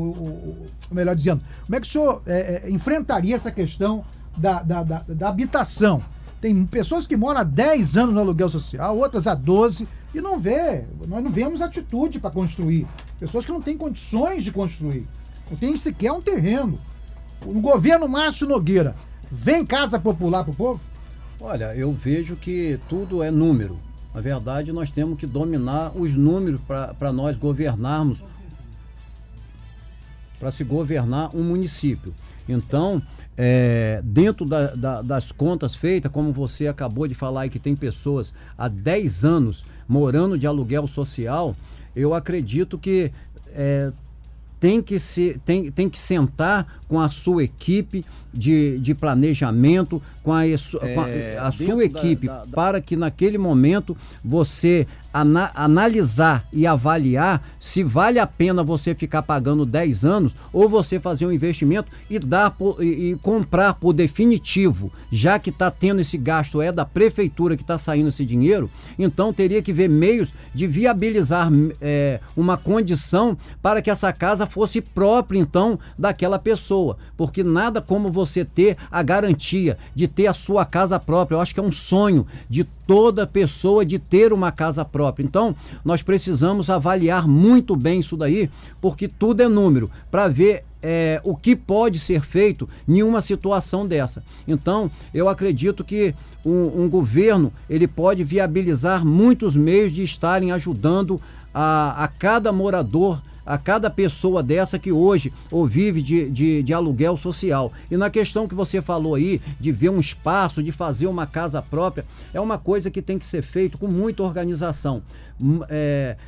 melhor dizendo, como é que o senhor enfrentaria essa questão da habitação? Tem pessoas que moram há 10 anos no aluguel social, outras há 12, e nós não vemos atitude para construir. Pessoas que não têm condições de construir, não tem sequer um terreno. O governo Márcio Nogueira vem casa popular para o povo? Olha, eu vejo que tudo é número. Na verdade, nós temos que dominar os números para nós governarmos, para se governar um município. Então, dentro das contas feitas, como você acabou de falar aí, que tem pessoas há 10 anos morando de aluguel social, eu acredito que tem que sentar com a sua equipe de planejamento, com a sua equipe, para que naquele momento você analisar e avaliar se vale a pena você ficar pagando 10 anos ou você fazer um investimento e comprar por definitivo, já que está tendo esse gasto, é da prefeitura que está saindo esse dinheiro, então teria que ver meios de viabilizar uma condição para que essa casa fosse própria então daquela pessoa, porque nada como você ter a garantia de ter a sua casa própria. Eu acho que é um sonho de toda pessoa de ter uma casa própria. Então, nós precisamos avaliar muito bem isso daí, porque tudo é número, para ver o que pode ser feito em uma situação dessa. Então, eu acredito que um governo, ele pode viabilizar muitos meios de estarem ajudando a cada morador, a cada pessoa dessa que hoje ou vive de aluguel social. E na questão que você falou aí, de ver um espaço, de fazer uma casa própria, é uma coisa que tem que ser feito com muita organização,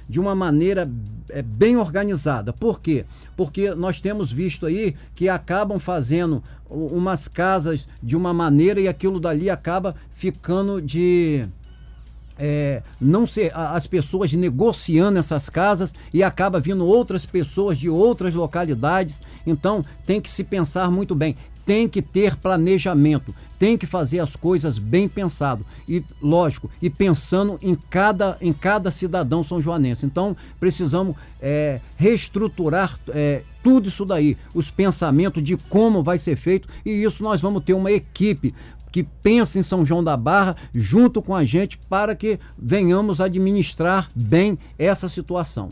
de uma maneira bem organizada. Por quê? Porque nós temos visto aí que acabam fazendo umas casas de uma maneira e aquilo dali acaba ficando não ser as pessoas negociando essas casas e acaba vindo outras pessoas de outras localidades. Então tem que se pensar muito bem, tem que ter planejamento, tem que fazer as coisas bem pensado e, lógico, e pensando em cada cidadão são-joanense. Então precisamos reestruturar tudo isso daí, os pensamentos de como vai ser feito, e isso nós vamos ter uma equipe que pensa em São João da Barra junto com a gente para que venhamos administrar bem essa situação.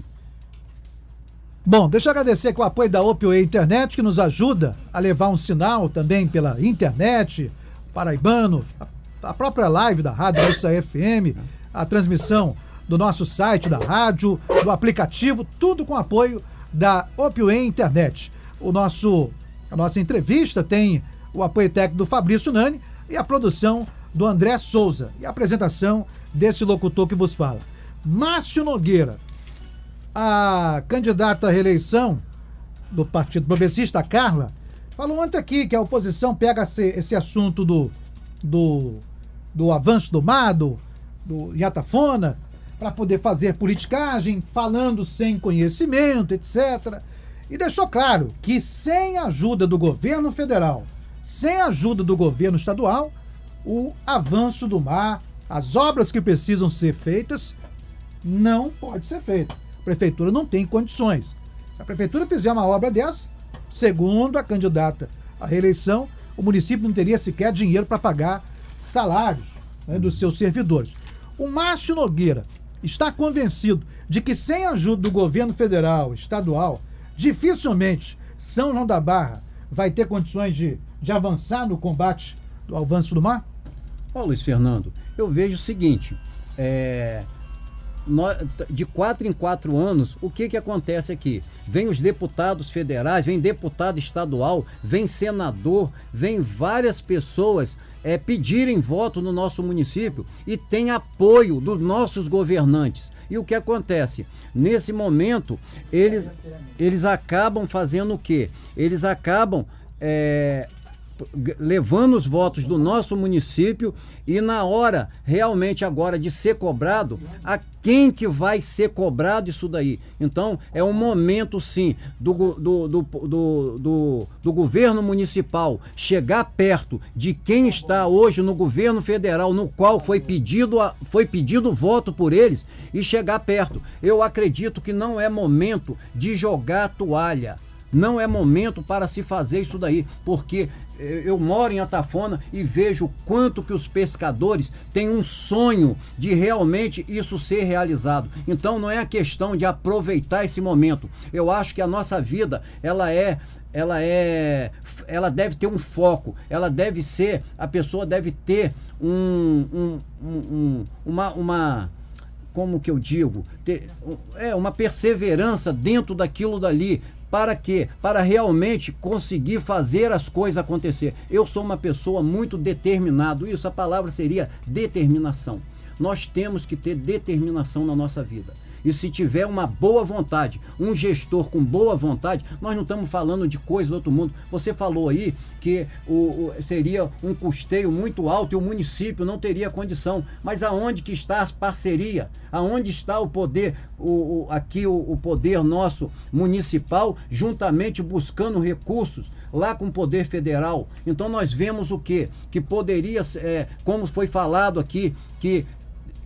Bom, deixa eu agradecer com o apoio da Opioid Internet, que nos ajuda a levar um sinal também pela internet, paraibano, a própria live da Rádio Issa FM, a transmissão do nosso site da rádio, do aplicativo, tudo com apoio da Opioid Internet. A nossa entrevista tem o apoio técnico do Fabrício Nani e a produção do André Souza e a apresentação desse locutor que vos fala. Márcio Nogueira, a candidata à reeleição do Partido Progressista, a Carla, falou ontem aqui que a oposição pega esse assunto do avanço do mar, do Iatafona, para poder fazer politicagem, falando sem conhecimento, etc. E deixou claro que sem a ajuda do governo federal, sem a ajuda do governo estadual, o avanço do mar, as obras que precisam ser feitas, não pode ser feito. A prefeitura não tem condições. Se a prefeitura fizer uma obra dessa, segundo a candidata à reeleição, o município não teria sequer dinheiro para pagar salários, né, dos seus servidores. O Márcio Nogueira está convencido de que sem a ajuda do governo federal, estadual, dificilmente São João da Barra vai ter condições de avançar no combate do avanço do mar? Ó, Luiz Fernando, eu vejo o seguinte, de 4 em 4 anos, o que acontece aqui? Vem os deputados federais, vem deputado estadual, vem senador, vem várias pessoas pedirem voto no nosso município e tem apoio dos nossos governantes. E o que acontece? Nesse momento, eles acabam fazendo o quê? Eles acabam levando os votos do nosso município e na hora realmente agora de ser cobrado, a quem que vai ser cobrado isso daí? Então é um momento sim do governo municipal chegar perto de quem está hoje no governo federal, no qual foi pedido voto por eles, e chegar perto. Eu acredito que não é momento de jogar a toalha. Não é momento para se fazer isso daí, porque eu moro em Atafona e vejo o quanto que os pescadores têm um sonho de realmente isso ser realizado. Então não é a questão de aproveitar esse momento. Eu acho que a nossa vida, ela deve ter um foco, a pessoa deve ter como que eu digo, uma perseverança dentro daquilo dali. Para quê? Para realmente conseguir fazer as coisas acontecer. Eu sou uma pessoa muito determinada. A palavra seria determinação. Nós temos que ter determinação na nossa vida. E se tiver uma boa vontade, um gestor com boa vontade, nós não estamos falando de coisa do outro mundo. Você falou aí que seria um custeio muito alto e o município não teria condição. Mas aonde que está a parceria? Aonde está o poder, aqui o poder nosso municipal, juntamente buscando recursos lá com o poder federal? Então nós vemos o quê? Que poderia, como foi falado aqui, que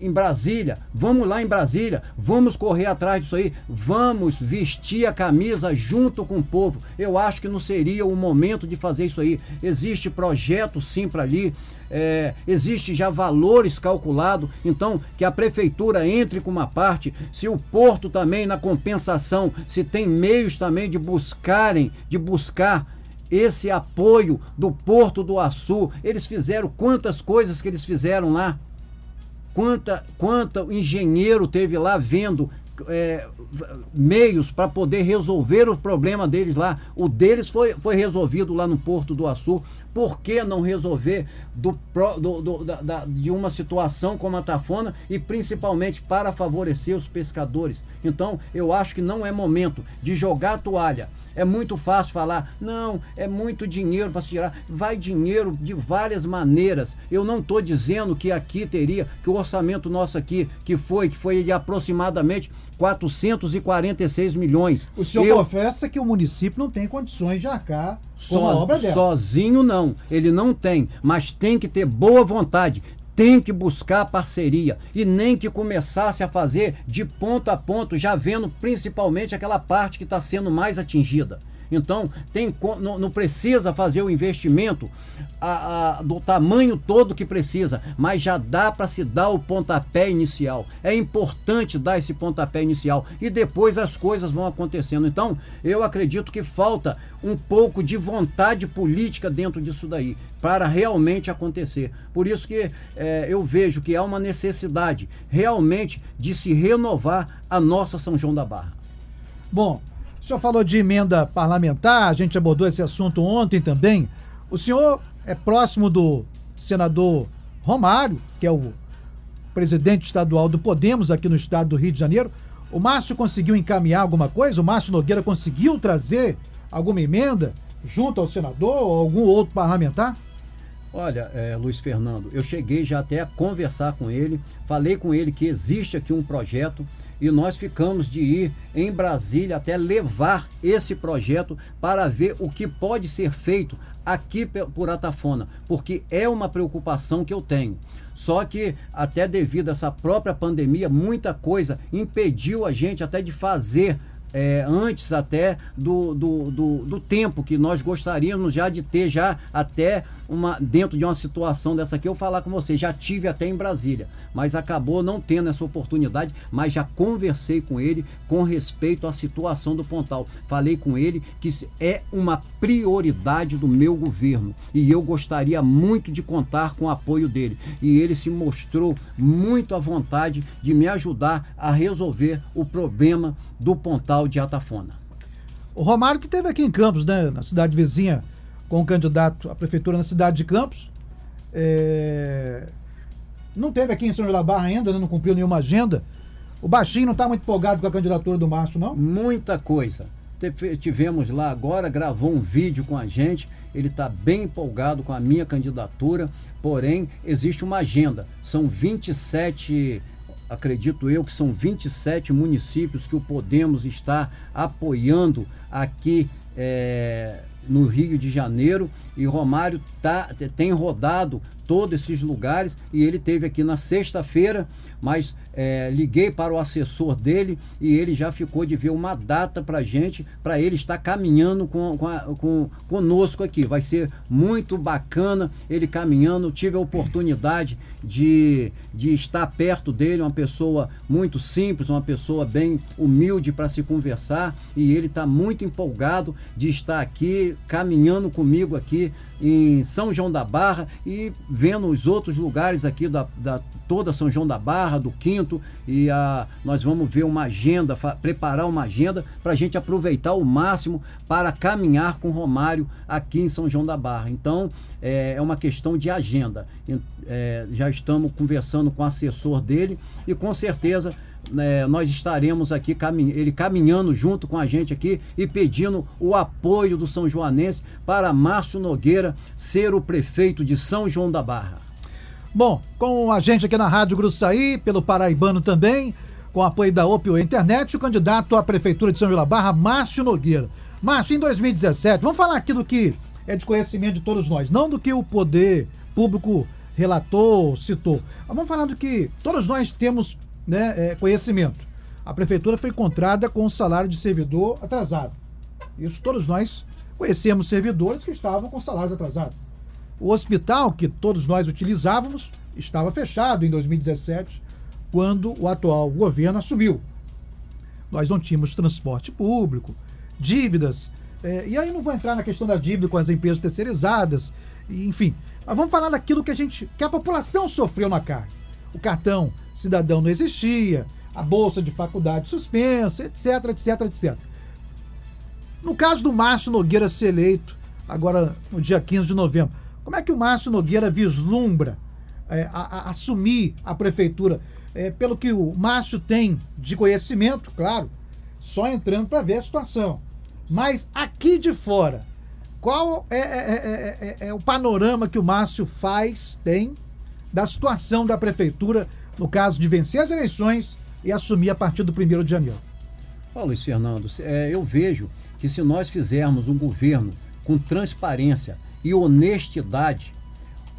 em Brasília, vamos lá em Brasília, vamos correr atrás disso aí, vamos vestir a camisa junto com o povo. Eu acho que não seria o momento de fazer isso aí. Existe projeto sim para ali, existe já valores calculados, então que a prefeitura entre com uma parte, se o porto também na compensação, se tem meios também de buscar esse apoio do Porto do Açu. Eles fizeram quantas coisas que eles fizeram lá, quanta engenheiro teve lá vendo meios para poder resolver o problema deles lá. O deles foi resolvido lá no Porto do Açu. Por que não resolver de uma situação como a Tafona, e principalmente para favorecer os pescadores? Então eu acho que não é momento de jogar a toalha. É muito fácil falar, não, é muito dinheiro para se tirar. Vai dinheiro de várias maneiras. Eu não estou dizendo que aqui que o orçamento nosso aqui, que foi de aproximadamente 446 milhões. O senhor confessa que o município não tem condições de arcar com uma obra dessa. Sozinho não, ele não tem, mas tem que ter boa vontade. Tem que buscar parceria e nem que começasse a fazer de ponto a ponto, já vendo principalmente aquela parte que está sendo mais atingida. Então, não precisa fazer o investimento do tamanho todo que precisa, mas já dá para se dar o pontapé inicial. É importante dar esse pontapé inicial e depois as coisas vão acontecendo. Então, eu acredito que falta um pouco de vontade política dentro disso daí, para realmente acontecer. Por isso que eu vejo que há uma necessidade realmente de se renovar a nossa São João da Barra. Bom, o senhor falou de emenda parlamentar, a gente abordou esse assunto ontem também. O senhor é próximo do senador Romário, que é o presidente estadual do Podemos aqui no estado do Rio de Janeiro. O Márcio conseguiu encaminhar alguma coisa? O Márcio Nogueira conseguiu trazer alguma emenda junto ao senador ou algum outro parlamentar? Olha, Luiz Fernando, eu cheguei já até a conversar com ele, falei com ele que existe aqui um projeto e nós ficamos de ir em Brasília até levar esse projeto para ver o que pode ser feito aqui por Atafona, porque é uma preocupação que eu tenho. Só que até devido a essa própria pandemia, muita coisa impediu a gente até de fazer antes até do tempo que nós gostaríamos já de ter já até dentro de uma situação dessa aqui. Eu falar com você, já tive até em Brasília, mas acabou não tendo essa oportunidade, mas já conversei com ele com respeito à situação do Pontal. Falei com ele que é uma prioridade do meu governo e eu gostaria muito de contar com o apoio dele, e ele se mostrou muito à vontade de me ajudar a resolver o problema do Pontal de Atafona. O Romário que esteve aqui em Campos, né, na cidade vizinha, com o candidato à prefeitura na cidade de Campos, não teve aqui em São João da Barra ainda, né, não cumpriu nenhuma agenda. O Baixinho não está muito empolgado com a candidatura do Márcio, não? Muita coisa. Tivemos lá agora, gravou um vídeo com a gente, ele está bem empolgado com a minha candidatura, porém existe uma agenda, são 27, acredito eu que são 27 municípios que o Podemos está apoiando aqui no Rio de Janeiro, e Romário tem rodado todos esses lugares, e ele teve aqui na sexta-feira, mas liguei para o assessor dele e ele já ficou de ver uma data para gente, para ele estar caminhando conosco aqui. Vai ser muito bacana ele caminhando. Tive a oportunidade de estar perto dele, uma pessoa muito simples, uma pessoa bem humilde para se conversar, e ele está muito empolgado de estar aqui, caminhando comigo aqui em São João da Barra e vendo os outros lugares aqui toda São João da Barra, do Quinto, e nós vamos ver uma agenda, preparar uma agenda para a gente aproveitar o máximo para caminhar com o Romário aqui em São João da Barra. Então é uma questão de agenda. Já estamos conversando com o assessor dele e com certeza nós estaremos aqui, ele caminhando junto com a gente aqui e pedindo o apoio do São Joanense para Márcio Nogueira ser o prefeito de São João da Barra. Bom, com a gente aqui na Rádio Gruçaí, pelo Paraibano também, com o apoio da Opio Internet, o candidato à Prefeitura de São João da Barra, Márcio Nogueira. Márcio, em 2017, vamos falar aqui do que é de conhecimento de todos nós, não do que o poder público relatou, citou. Vamos falar do que todos nós temos, né, conhecimento. A prefeitura foi encontrada com um salário de servidor atrasado. Isso todos nós conhecemos servidores que estavam com salários atrasados. O hospital que todos nós utilizávamos estava fechado em 2017, quando o atual governo assumiu. Nós não tínhamos transporte público, dívidas, e aí não vou entrar na questão da dívida com as empresas terceirizadas, enfim. Mas vamos falar daquilo que a população sofreu na carne. O cartão cidadão não existia, a bolsa de faculdade suspensa, etc, etc, etc. No caso do Márcio Nogueira ser eleito, agora no dia 15 de novembro, como é que o Márcio Nogueira vislumbra assumir a prefeitura? Pelo que o Márcio tem de conhecimento, claro, só entrando para ver a situação. Mas aqui de fora, qual é o panorama que o Márcio tem da situação da prefeitura, no caso de vencer as eleições e assumir a partir do 1º de janeiro? Ó, Luiz Fernando, eu vejo que se nós fizermos um governo com transparência e honestidade,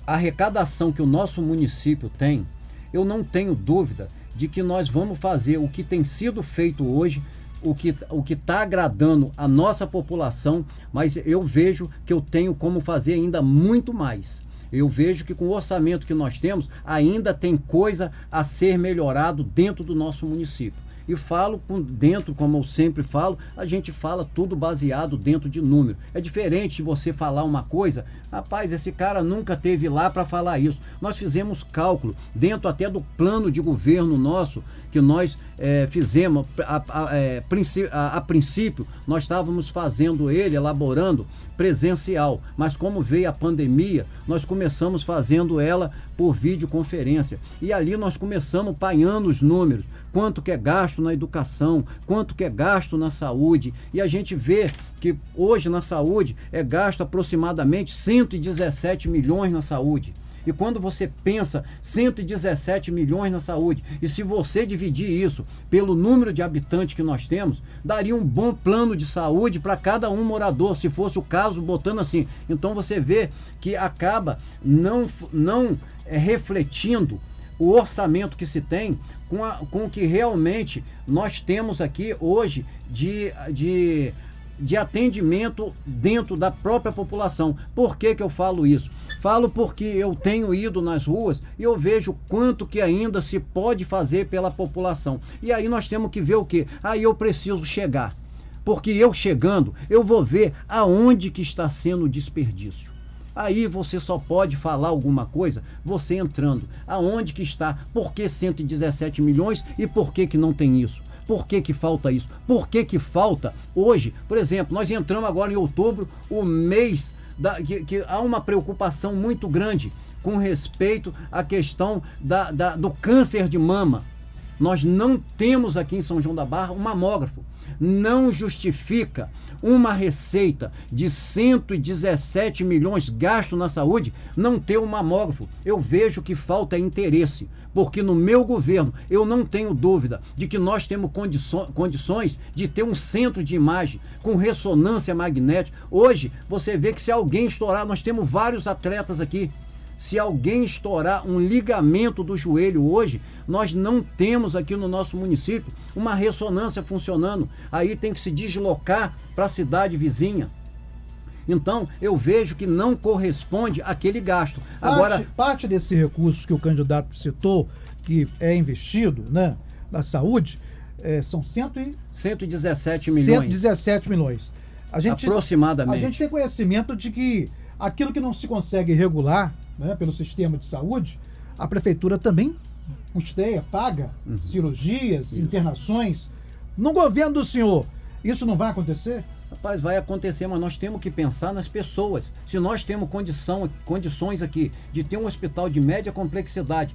a arrecadação que o nosso município tem, eu não tenho dúvida de que nós vamos fazer o que tem sido feito hoje, o que está agradando a nossa população, mas eu vejo que eu tenho como fazer ainda muito mais. Eu vejo que com o orçamento que nós temos, ainda tem coisa a ser melhorado dentro do nosso município. E falo dentro, como eu sempre falo, a gente fala tudo baseado dentro de número. É diferente de você falar uma coisa, rapaz, esse cara nunca teve lá para falar isso. Nós fizemos cálculo dentro até do plano de governo nosso, que nós fizemos, a princípio, nós estávamos fazendo ele, elaborando presencial, mas como veio a pandemia, nós começamos fazendo ela por videoconferência, e ali nós começamos panhando os números, quanto que é gasto na educação, quanto que é gasto na saúde, e a gente vê que hoje na saúde é gasto aproximadamente 117 milhões na saúde. E quando você pensa 117 milhões na saúde, e se você dividir isso pelo número de habitantes que nós temos, daria um bom plano de saúde para cada um morador, se fosse o caso, botando assim. Então você vê que acaba não refletindo o orçamento que se tem com o que realmente nós temos aqui hoje de atendimento dentro da própria população. Por que eu falo isso? Falo porque eu tenho ido nas ruas e eu vejo quanto que ainda se pode fazer pela população. E aí nós temos que ver o quê? Aí eu preciso chegar. Porque eu chegando, eu vou ver aonde que está sendo o desperdício. Aí você só pode falar alguma coisa você entrando. Aonde que está? Por que 117 milhões e por que não tem isso? Por que falta isso? Por que falta hoje? Por exemplo, nós entramos agora em outubro, o mês que há uma preocupação muito grande com respeito à questão do câncer de mama. Nós não temos aqui em São João da Barra um mamógrafo. Não justifica uma receita de 117 milhões gasto na saúde não ter um mamógrafo. Eu vejo que falta interesse, porque no meu governo eu não tenho dúvida de que nós temos condições de ter um centro de imagem com ressonância magnética. Hoje você vê que se alguém estourar, nós temos vários atletas aqui, se alguém estourar um ligamento do joelho hoje, nós não temos aqui no nosso município uma ressonância funcionando. Aí tem que se deslocar para a cidade vizinha. Então, eu vejo que não corresponde àquele gasto. Agora, parte desses recursos que o candidato citou, que é investido, né, na saúde, são 117 milhões. 117 milhões. Aproximadamente. A gente tem conhecimento de que aquilo que não se consegue regular, né, pelo sistema de saúde, a prefeitura também custeia, paga cirurgias, internações. No governo do senhor, isso não vai acontecer? Rapaz, vai acontecer, mas nós temos que pensar nas pessoas. Se nós temos condições aqui de ter um hospital de média complexidade,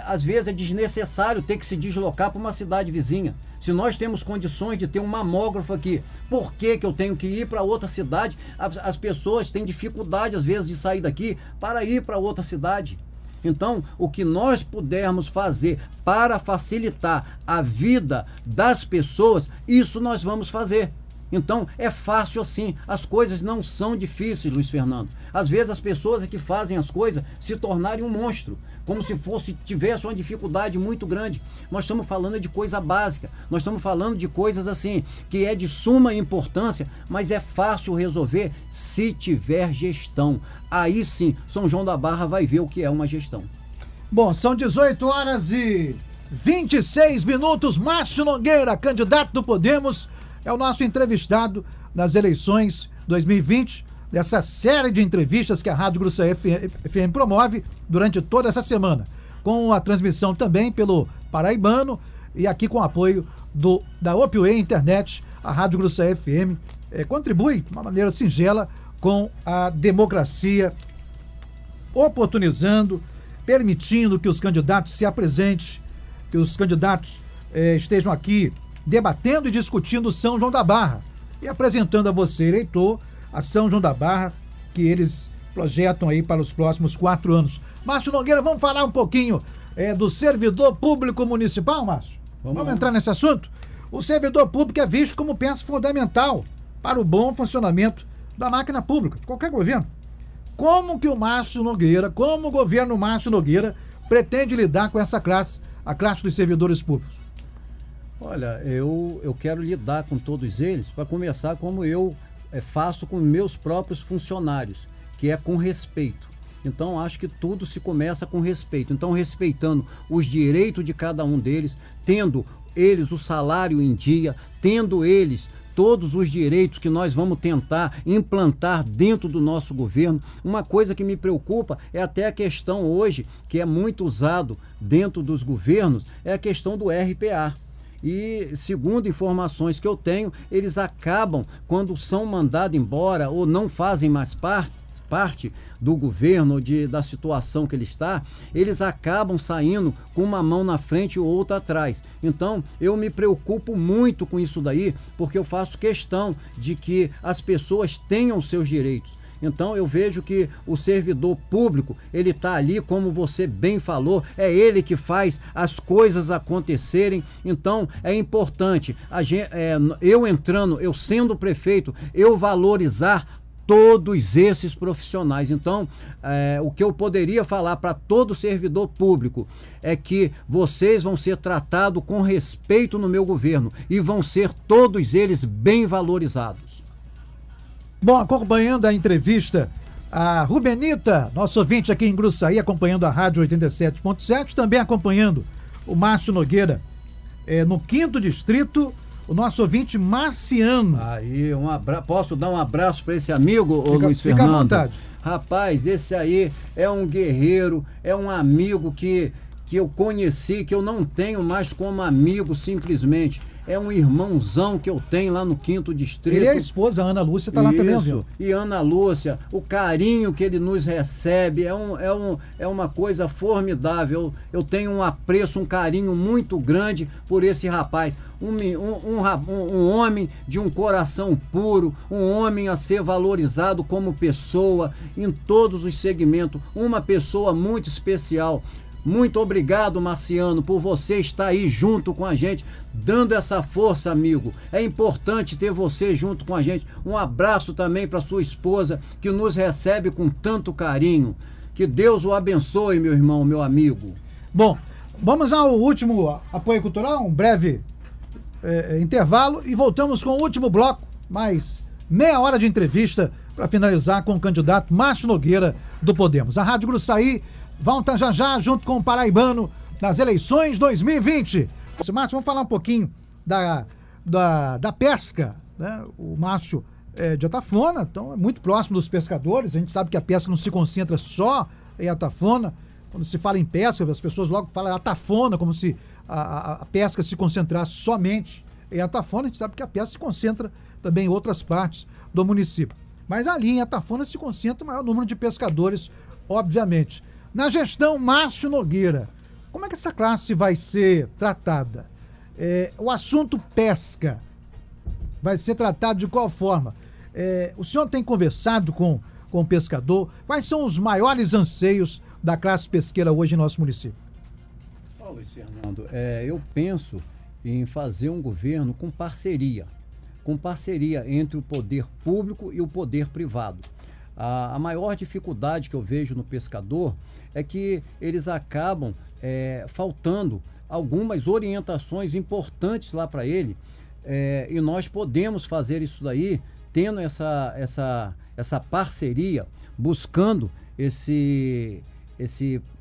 às vezes é desnecessário ter que se deslocar para uma cidade vizinha. Se nós temos condições de ter um mamógrafo aqui, por que eu tenho que ir para outra cidade? As pessoas têm dificuldade, às vezes, de sair daqui para ir para outra cidade. Então, o que nós pudermos fazer para facilitar a vida das pessoas, isso nós vamos fazer. Então, é fácil assim. As coisas não são difíceis, Luiz Fernando. Às vezes as pessoas que fazem as coisas se tornarem um monstro, como se tivesse uma dificuldade muito grande. Nós estamos falando de coisa básica, nós estamos falando de coisas assim, que é de suma importância, mas é fácil resolver se tiver gestão. Aí sim, São João da Barra vai ver o que é uma gestão. Bom, são 18h26. Márcio Nogueira, candidato do Podemos, é o nosso entrevistado nas eleições 2020, dessa série de entrevistas que a Rádio Gruçaí FM promove durante toda essa semana, com a transmissão também pelo Paraibano e aqui com o apoio da Opway Internet. A Rádio Gruçaí FM contribui de uma maneira singela com a democracia, oportunizando, permitindo que os candidatos se apresentem, que os candidatos estejam aqui debatendo e discutindo São João da Barra e apresentando a você, eleitor, a São João da Barra, que eles projetam aí para os próximos 4 anos. Márcio Nogueira, vamos falar um pouquinho do servidor público municipal, Márcio? Vamos entrar nesse assunto? O servidor público é visto como peça fundamental para o bom funcionamento da máquina pública, de qualquer governo. Como que o Márcio Nogueira, como o governo Márcio Nogueira pretende lidar com essa classe, a classe dos servidores públicos? Olha, eu quero lidar com todos eles, para começar como eu faço com meus próprios funcionários, que é com respeito. Então, acho que tudo se começa com respeito. Então, respeitando os direitos de cada um deles, tendo eles o salário em dia, tendo eles todos os direitos que nós vamos tentar implantar dentro do nosso governo. Uma coisa que me preocupa é até a questão hoje, que é muito usado dentro dos governos, é a questão do RPA. E, segundo informações que eu tenho, eles acabam, quando são mandados embora ou não fazem mais parte do governo, da situação que ele está, eles acabam saindo com uma mão na frente e outra atrás. Então, eu me preocupo muito com isso daí, porque eu faço questão de que as pessoas tenham seus direitos. Então eu vejo que o servidor público, ele está ali, como você bem falou, é ele que faz as coisas acontecerem. Então é importante, eu sendo prefeito, eu valorizar todos esses profissionais. Então, o que eu poderia falar para todo servidor público é que vocês vão ser tratados com respeito no meu governo e vão ser todos eles bem valorizados. Bom, acompanhando a entrevista, a Rubenita, nosso ouvinte aqui em Gruçaí, acompanhando a Rádio 87.7, também acompanhando o Márcio Nogueira no 5º Distrito, o nosso ouvinte Marciano. Aí, posso dar um abraço para esse amigo, Luiz Fernando? Fica à vontade. Rapaz, esse aí é um guerreiro, é um amigo que eu conheci, que eu não tenho mais como amigo simplesmente. É um irmãozão que eu tenho lá no 5º Distrito. Ele é a esposa, a Ana Lúcia, está lá também, viu? E Ana Lúcia, o carinho que ele nos recebe é uma coisa formidável. Eu tenho um apreço, um carinho muito grande por esse rapaz. Um homem de um coração puro, um homem a ser valorizado como pessoa em todos os segmentos, uma pessoa muito especial. Muito obrigado, Marciano, por você estar aí junto com a gente, dando essa força, amigo. É importante ter você junto com a gente. Um abraço também para sua esposa, que nos recebe com tanto carinho. Que Deus o abençoe, meu irmão, meu amigo. Bom, vamos ao último apoio cultural, um breve intervalo, e voltamos com o último bloco, mais meia hora de entrevista para finalizar com o candidato Márcio Nogueira do Podemos. A Rádio Gruçaí volta já junto com o Paraibano nas eleições 2020. Márcio, vamos falar um pouquinho da pesca, né? O Márcio é de Atafona, então é muito próximo dos pescadores. A gente sabe que a pesca não se concentra só em Atafona. Quando se fala em pesca, as pessoas logo falam Atafona, como se a pesca se concentrasse somente em Atafona. A gente sabe que a pesca se concentra também em outras partes do município. Mas ali em Atafona se concentra o maior número de pescadores, obviamente. Na gestão Márcio Nogueira, Como é que essa classe vai ser tratada? O assunto pesca vai ser tratado de qual forma? O senhor tem conversado com o pescador? Quais são os maiores anseios da classe pesqueira hoje em nosso município? Luiz Fernando, eu penso em fazer um governo com parceria entre o poder público e o poder privado. A maior dificuldade que eu vejo no pescador é que eles acabam faltando algumas orientações importantes lá para ele, e nós podemos fazer isso daí tendo essa parceria, buscando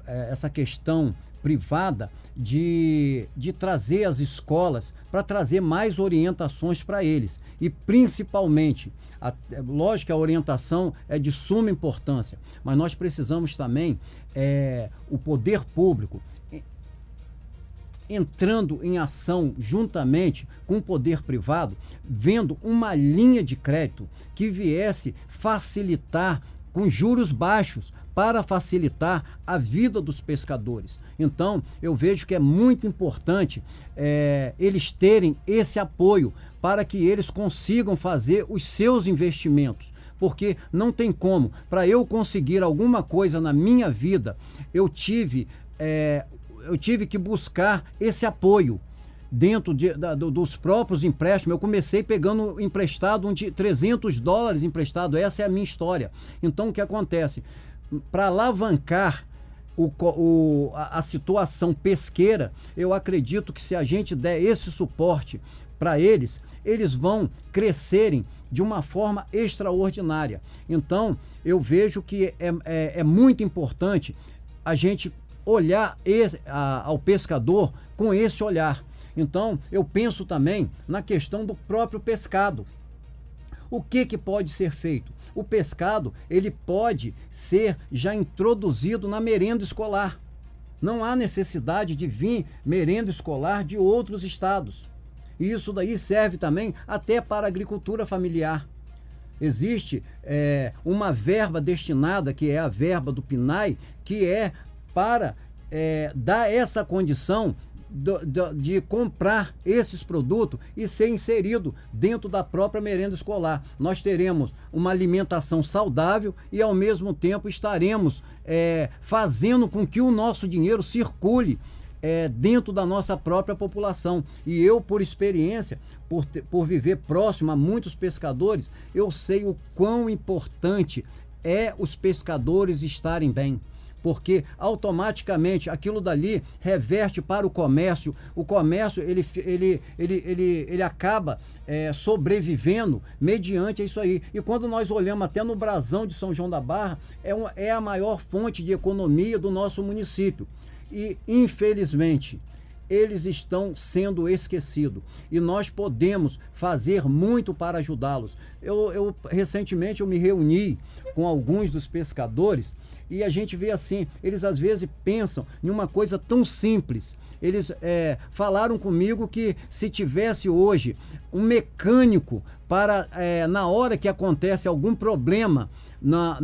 essa questão privada de trazer as escolas para trazer mais orientações para eles. E principalmente, lógico que a orientação é de suma importância, mas nós precisamos também, o poder público, entrando em ação juntamente com o poder privado, vendo uma linha de crédito que viesse facilitar com juros baixos, para facilitar a vida dos pescadores. Então, eu vejo que é muito importante eles terem esse apoio para que eles consigam fazer os seus investimentos. Porque não tem como, para eu conseguir alguma coisa na minha vida, eu tive que buscar esse apoio dentro dos próprios empréstimos. Eu comecei pegando emprestado de $300 emprestado, essa é a minha história. Então, o que acontece? Para alavancar a situação pesqueira, eu acredito que se a gente der esse suporte para eles, eles vão crescerem de uma forma extraordinária. Então, eu vejo que é muito importante a gente olhar ao pescador com esse olhar. Então, eu penso também na questão do próprio pescado. O que pode ser feito? O pescado, ele pode ser já introduzido na merenda escolar. Não há necessidade de vir merenda escolar de outros estados. E isso daí serve também até para a agricultura familiar. Existe uma verba destinada, que é a verba do PNAE, que é para dar essa condição de comprar esses produtos e ser inserido dentro da própria merenda escolar. Nós teremos uma alimentação saudável e, ao mesmo tempo, estaremos fazendo com que o nosso dinheiro circule dentro da nossa própria população. E eu, por experiência, por viver próximo a muitos pescadores, eu sei o quão importante é os pescadores estarem bem. Porque automaticamente aquilo dali reverte para o comércio ele acaba sobrevivendo mediante isso aí. E quando nós olhamos até no Brasão de São João da Barra, é a maior fonte de economia do nosso município. E, infelizmente, eles estão sendo esquecidos e nós podemos fazer muito para ajudá-los. Recentemente eu me reuni com alguns dos pescadores e a gente vê assim, eles às vezes pensam em uma coisa tão simples. Eles falaram comigo que se tivesse hoje um mecânico para, na hora que acontece algum problema no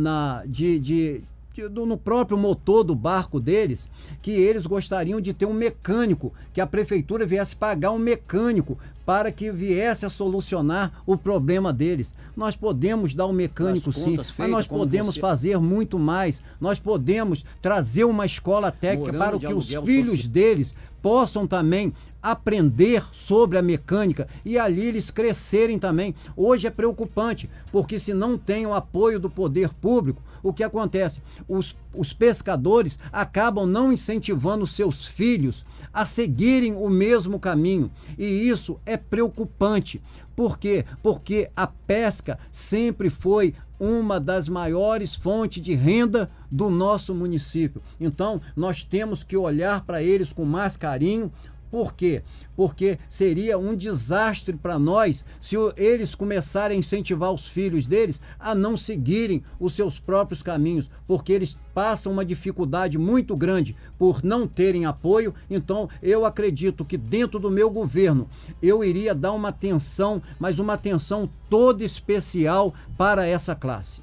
próprio motor do barco deles, que eles gostariam de ter um mecânico, que a prefeitura viesse pagar um mecânico para que viesse a solucionar o problema deles. Nós podemos dar um mecânico sim, mas nós podemos fazer muito mais. Nós podemos trazer uma escola técnica para que os filhos deles possam também aprender sobre a mecânica e ali eles crescerem também. Hoje é preocupante, porque se não tem o apoio do poder público, o que acontece? Os pescadores acabam não incentivando seus filhos a seguirem o mesmo caminho. E isso é preocupante. Por quê? Porque a pesca sempre foi uma das maiores fontes de renda do nosso município. Então, nós temos que olhar para eles com mais carinho. Por quê? Porque seria um desastre para nós se eles começarem a incentivar os filhos deles a não seguirem os seus próprios caminhos, porque eles passam uma dificuldade muito grande por não terem apoio. Então, eu acredito que dentro do meu governo, eu iria dar uma atenção, mas uma atenção toda especial para essa classe.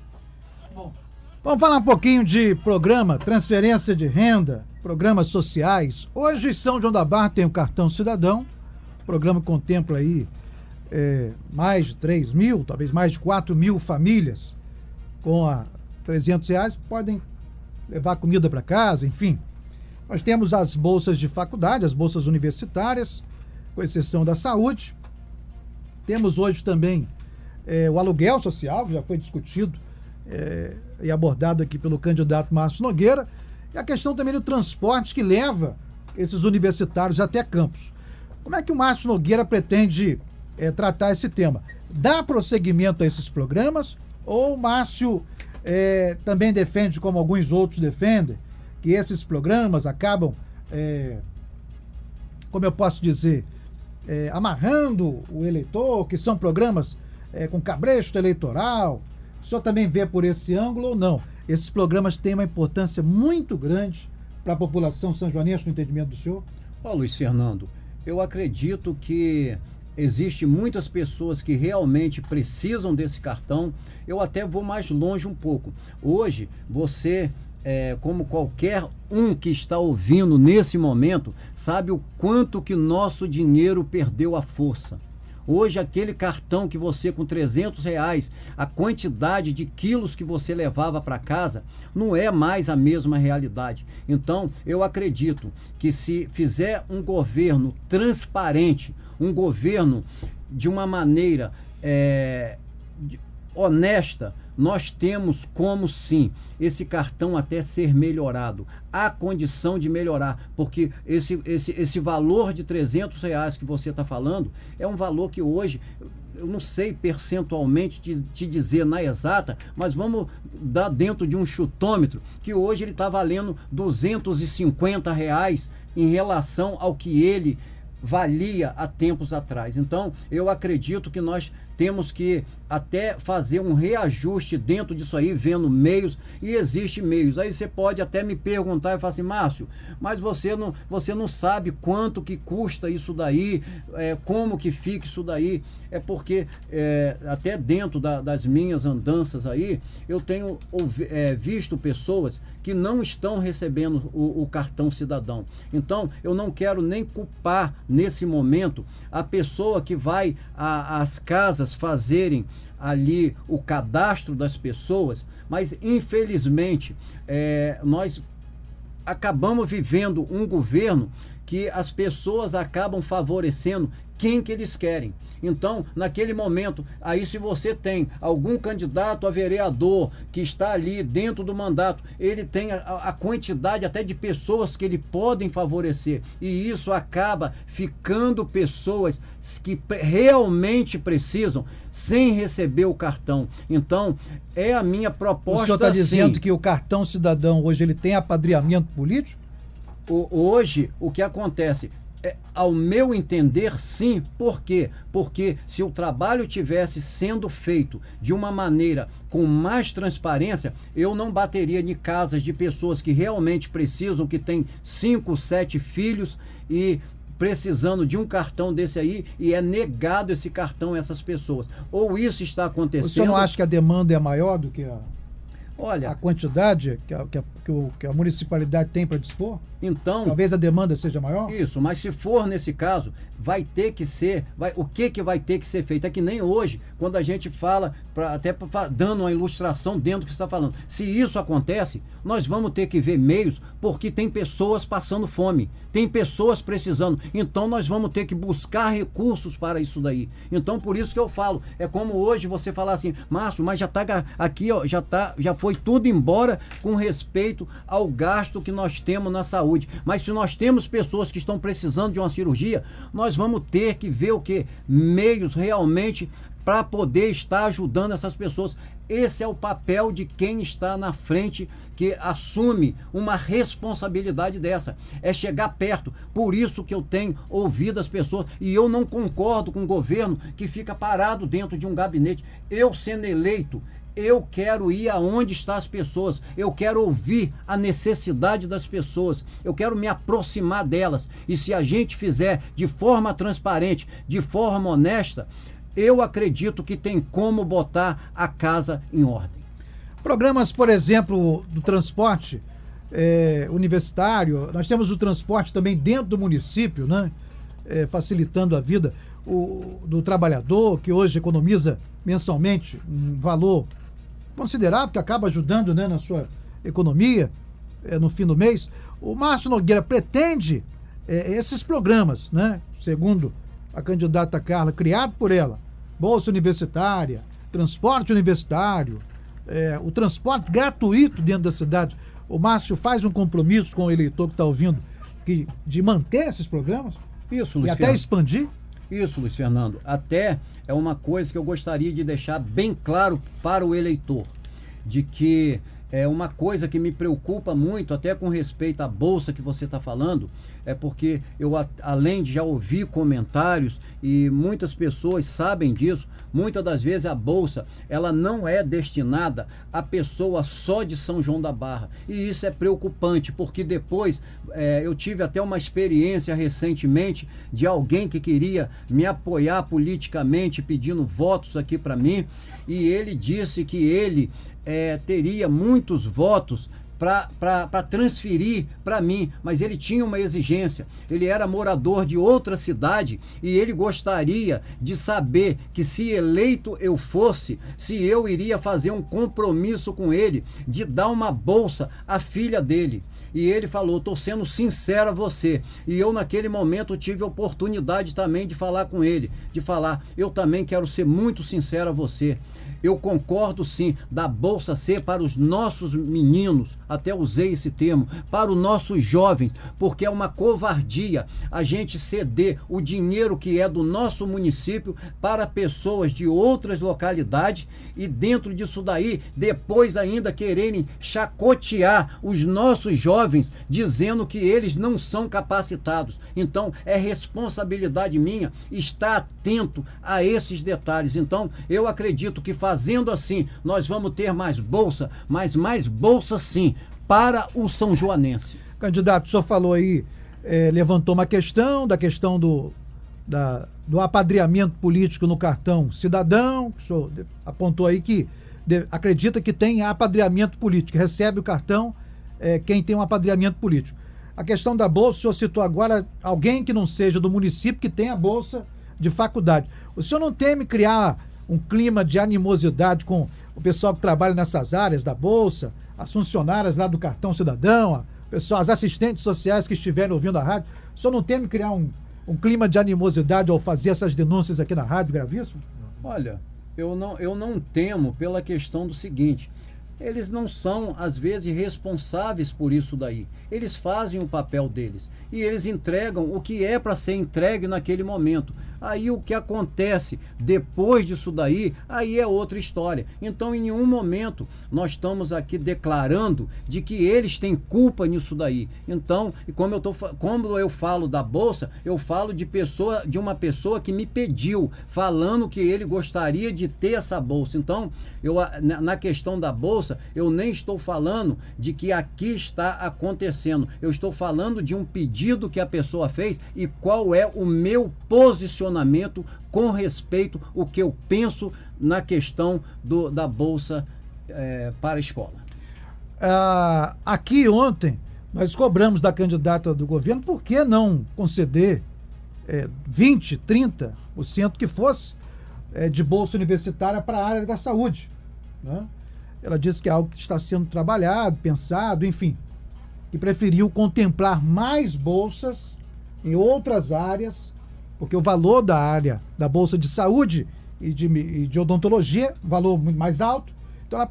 Bom, vamos falar um pouquinho de programa, transferência de renda. programas sociais. Hoje, São João da Barra tem o Cartão Cidadão. O programa contempla aí mais de 3 mil, talvez mais de 4 mil famílias com R$ 300, podem levar comida para casa, enfim. Nós temos as bolsas de faculdade, as bolsas universitárias, com exceção da saúde. Temos hoje também o aluguel social, que já foi discutido e abordado aqui pelo candidato Márcio Nogueira, e a questão também do transporte que leva esses universitários até campus. Como é que o Márcio Nogueira pretende tratar esse tema? Dá prosseguimento a esses programas ou o Márcio também defende, como alguns outros defendem, que esses programas acabam, como eu posso dizer, amarrando o eleitor, que são programas com cabresto eleitoral? O senhor também vê por esse ângulo ou não? Esses programas têm uma importância muito grande para a população sanjoanense, no entendimento do senhor? Ó, Luiz Fernando, eu acredito que existe muitas pessoas que realmente precisam desse cartão. Eu até vou mais longe um pouco. Hoje, você, como qualquer um que está ouvindo nesse momento, sabe o quanto que nosso dinheiro perdeu a força. Hoje, aquele cartão que você, com R$ 300, a quantidade de quilos que você levava para casa, não é mais a mesma realidade. Então, eu acredito que se fizer um governo transparente, um governo de uma maneira honesta, nós temos como sim esse cartão até ser melhorado. Há condição de melhorar, porque esse valor de R$ 300 que você está falando é um valor que hoje, eu não sei percentualmente te dizer na exata, mas vamos dar dentro de um chutômetro, que hoje ele está valendo R$ 250 em relação ao que ele valia há tempos atrás. Então, eu acredito que nós temos que até fazer um reajuste dentro disso aí, vendo meios, e existe meios. Aí você pode até me perguntar e falar assim: Márcio, mas você não sabe quanto que custa isso daí, como que fica isso daí. É porque até dentro das minhas andanças aí, eu tenho visto pessoas que não estão recebendo o cartão cidadão. Então, eu não quero nem culpar nesse momento a pessoa que vai às casas fazerem ali o cadastro das pessoas, mas infelizmente nós acabamos vivendo um governo que as pessoas acabam favorecendo quem que eles querem. Então, naquele momento, aí se você tem algum candidato a vereador que está ali dentro do mandato, ele tem a quantidade até de pessoas que ele podem favorecer, e isso acaba ficando pessoas que realmente precisam sem receber o cartão. Então, é a minha proposta. O senhor está dizendo que o cartão cidadão hoje ele tem apadrinhamento político? Hoje, o que acontece? Ao meu entender, sim. Por quê? Porque se o trabalho tivesse sendo feito de uma maneira com mais transparência, eu não bateria de casas de pessoas que realmente precisam, que têm 5, 7 filhos e precisando de um cartão desse aí, e é negado esse cartão a essas pessoas. Ou isso está acontecendo... O senhor não acha que a demanda é maior do que a quantidade que a municipalidade tem para dispor? Então, talvez a demanda seja maior? Isso, mas se for nesse caso, vai ter que ser, o que vai ter que ser feito? É que nem hoje, quando a gente fala, dando uma ilustração dentro do que você está falando. Se isso acontece, nós vamos ter que ver meios, porque tem pessoas passando fome, tem pessoas precisando, então nós vamos ter que buscar recursos para isso daí. Então, por isso que eu falo, é como hoje você falar assim: Márcio, mas já está aqui, ó, já foi tudo embora com respeito ao gasto que nós temos na saúde. Mas se nós temos pessoas que estão precisando de uma cirurgia, nós vamos ter que ver o quê? Meios realmente para poder estar ajudando essas pessoas. Esse é o papel de quem está na frente, que assume uma responsabilidade dessa, é chegar perto. Por isso que eu tenho ouvido as pessoas, e eu não concordo com o governo que fica parado dentro de um gabinete. Eu sendo eleito, eu quero ir aonde estão as pessoas, eu quero ouvir a necessidade das pessoas, eu quero me aproximar delas, e se a gente fizer de forma transparente, de forma honesta, eu acredito que tem como botar a casa em ordem. Programas, por exemplo, do transporte, universitário, nós temos o transporte também dentro do município, né? Facilitando a vida do trabalhador, que hoje economiza mensalmente um valor considerável, que acaba ajudando, né, na sua economia no fim do mês. O Márcio Nogueira pretende esses programas, né? Segundo a candidata Carla, criado por ela, Bolsa Universitária, transporte universitário, o transporte gratuito dentro da cidade. O Márcio faz um compromisso com o eleitor que está ouvindo de manter esses programas? Isso, Luiz E Fernando. até expandir? Isso, Luiz Fernando. Até é uma coisa que eu gostaria de deixar bem claro para o eleitor, de que é uma coisa que me preocupa muito, até com respeito à bolsa que você está falando, é porque eu, além de já ouvir comentários, e muitas pessoas sabem disso, muitas das vezes a bolsa, ela não é destinada a pessoa só de São João da Barra. E isso é preocupante, porque depois eu tive até uma experiência recentemente de alguém que queria me apoiar politicamente, pedindo votos aqui para mim, e ele disse que ele teria muitos votos para transferir para mim, mas ele tinha uma exigência. Ele era morador de outra cidade e ele gostaria de saber que, se eleito eu fosse, se eu iria fazer um compromisso com ele de dar uma bolsa à filha dele. E ele falou: estou sendo sincero a você. E eu naquele momento tive a oportunidade também de falar com ele, de falar: eu também quero ser muito sincero a você. Eu concordo sim da bolsa ser para os nossos meninos, até usei esse termo, para os nossos jovens, porque é uma covardia a gente ceder o dinheiro que é do nosso município para pessoas de outras localidades e dentro disso daí, depois ainda quererem chacotear os nossos jovens, dizendo que eles não são capacitados. Então, é responsabilidade minha estar atento a esses detalhes. Então, eu acredito que fazendo assim, nós vamos ter mais bolsa, mas mais bolsa sim, para o São Joanense. Candidato, o senhor falou aí, levantou uma questão, da questão do apadrinhamento político no cartão cidadão. O senhor apontou aí que acredita que tem apadrinhamento político, recebe o cartão quem tem um apadrinhamento político. A questão da bolsa, o senhor citou agora alguém que não seja do município que tem a bolsa de faculdade. O senhor não teme criar um clima de animosidade com o pessoal que trabalha nessas áreas da bolsa, as funcionárias lá do cartão cidadão, as assistentes sociais que estiverem ouvindo a rádio? O senhor não teme criar um clima de animosidade ao fazer essas denúncias aqui na rádio, gravíssimo? Olha, eu não temo pela questão do seguinte: eles não são, às vezes, responsáveis por isso daí. Eles fazem o papel deles e eles entregam o que é para ser entregue naquele momento. Aí o que acontece depois disso daí, aí é outra história. Então, em nenhum momento nós estamos aqui declarando de que eles têm culpa nisso daí. Então, como eu falo da bolsa, eu falo de uma pessoa que me pediu, falando que ele gostaria de ter essa bolsa. Então, na questão da bolsa, eu nem estou falando de que aqui está acontecendo. Eu estou falando de um pedido que a pessoa fez e qual é o meu posicionamento com respeito ao que eu penso na questão da bolsa para a escola. Aqui ontem nós cobramos da candidata do governo por que não conceder 20%, 30% que fosse de bolsa universitária para a área da saúde, né? Ela disse que é algo que está sendo trabalhado, pensado, enfim, que preferiu contemplar mais bolsas em outras áreas, porque o valor da área da bolsa de saúde e de odontologia, valor muito mais alto. Então, ela,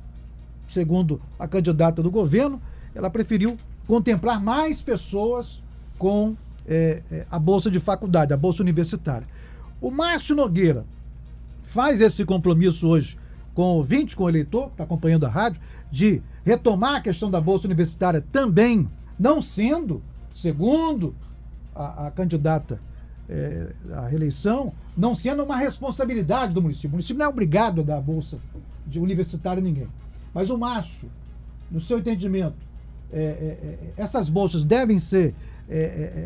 segundo a candidata do governo, ela preferiu contemplar mais pessoas com a bolsa de faculdade, a bolsa universitária. O Márcio Nogueira faz esse compromisso hoje com o ouvinte, com o eleitor que está acompanhando a rádio, de retomar a questão da bolsa universitária também, não sendo, segundo a candidata à reeleição, não sendo uma responsabilidade do município. O município não é obrigado a dar a bolsa de universitário a ninguém. Mas o Márcio, no seu entendimento, essas bolsas devem ser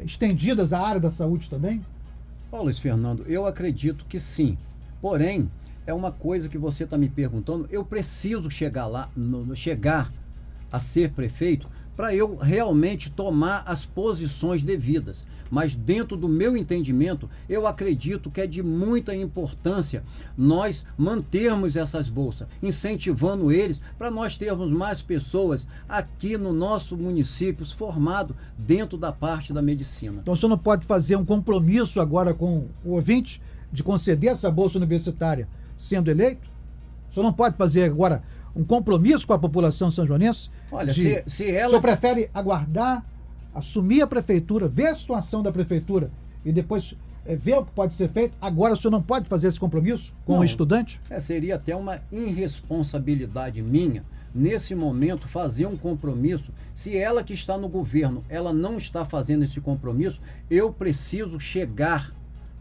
estendidas à área da saúde também? Luiz Fernando, eu acredito que sim. Porém, é uma coisa que você está me perguntando, eu preciso chegar lá, chegar a ser prefeito, para eu realmente tomar as posições devidas. Mas dentro do meu entendimento, eu acredito que é de muita importância nós mantermos essas bolsas, incentivando eles para nós termos mais pessoas aqui no nosso município formados dentro da parte da medicina. Então o senhor não pode fazer um compromisso agora com o ouvinte de conceder essa bolsa universitária sendo eleito? O senhor não pode fazer agora um compromisso com a população sanjoanense? Olha, se ela... O senhor prefere aguardar, assumir a prefeitura, ver a situação da prefeitura e depois ver o que pode ser feito? Agora o senhor não pode fazer esse compromisso com o estudante? Seria até uma irresponsabilidade minha, nesse momento, fazer um compromisso. Se ela que está no governo, ela não está fazendo esse compromisso, eu preciso chegar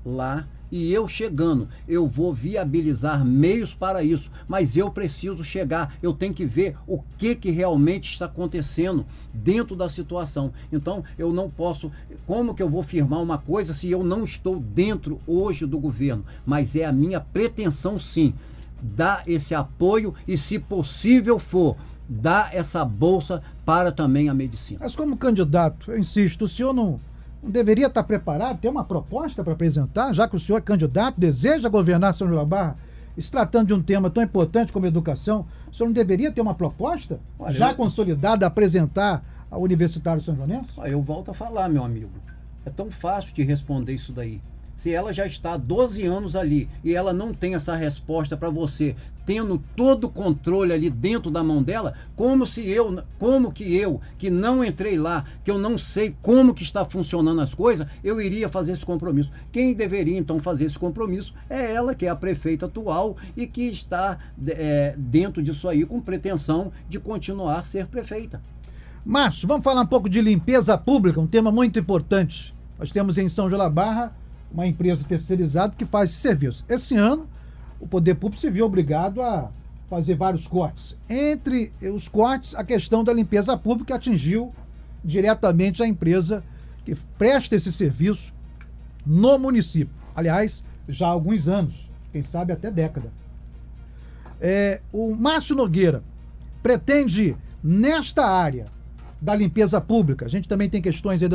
lá. E eu chegando, eu vou viabilizar meios para isso, mas eu preciso chegar, eu tenho que ver o que realmente está acontecendo dentro da situação. Então, eu não posso, como que eu vou firmar uma coisa se eu não estou dentro hoje do governo? Mas é a minha pretensão, sim, dar esse apoio e, se possível for, dar essa bolsa para também a medicina. Mas como candidato, eu insisto, o senhor não deveria estar preparado, ter uma proposta para apresentar, já que o senhor é candidato, deseja governar São João da Barra, se tratando de um tema tão importante como educação, o senhor não deveria ter uma proposta já consolidada a apresentar ao Universitário São Joanense? Eu volto a falar, meu amigo. É tão fácil de responder isso daí. Se ela já está há 12 anos ali e ela não tem essa resposta para você, tendo todo o controle ali dentro da mão dela, como que eu, que não entrei lá, que eu não sei como que está funcionando as coisas, eu iria fazer esse compromisso? Quem deveria então fazer esse compromisso é ela, que é a prefeita atual e que está dentro disso aí com pretensão de continuar a ser prefeita. Márcio, vamos falar um pouco de limpeza pública, um tema muito importante. Nós temos em São João da Barra uma empresa terceirizada que faz esse serviço. Esse ano, o poder público se viu obrigado a fazer vários cortes. Entre os cortes, a questão da limpeza pública atingiu diretamente a empresa que presta esse serviço no município. Aliás, já há alguns anos, quem sabe até década. O Márcio Nogueira pretende, nesta área da limpeza pública, a gente também tem questões aí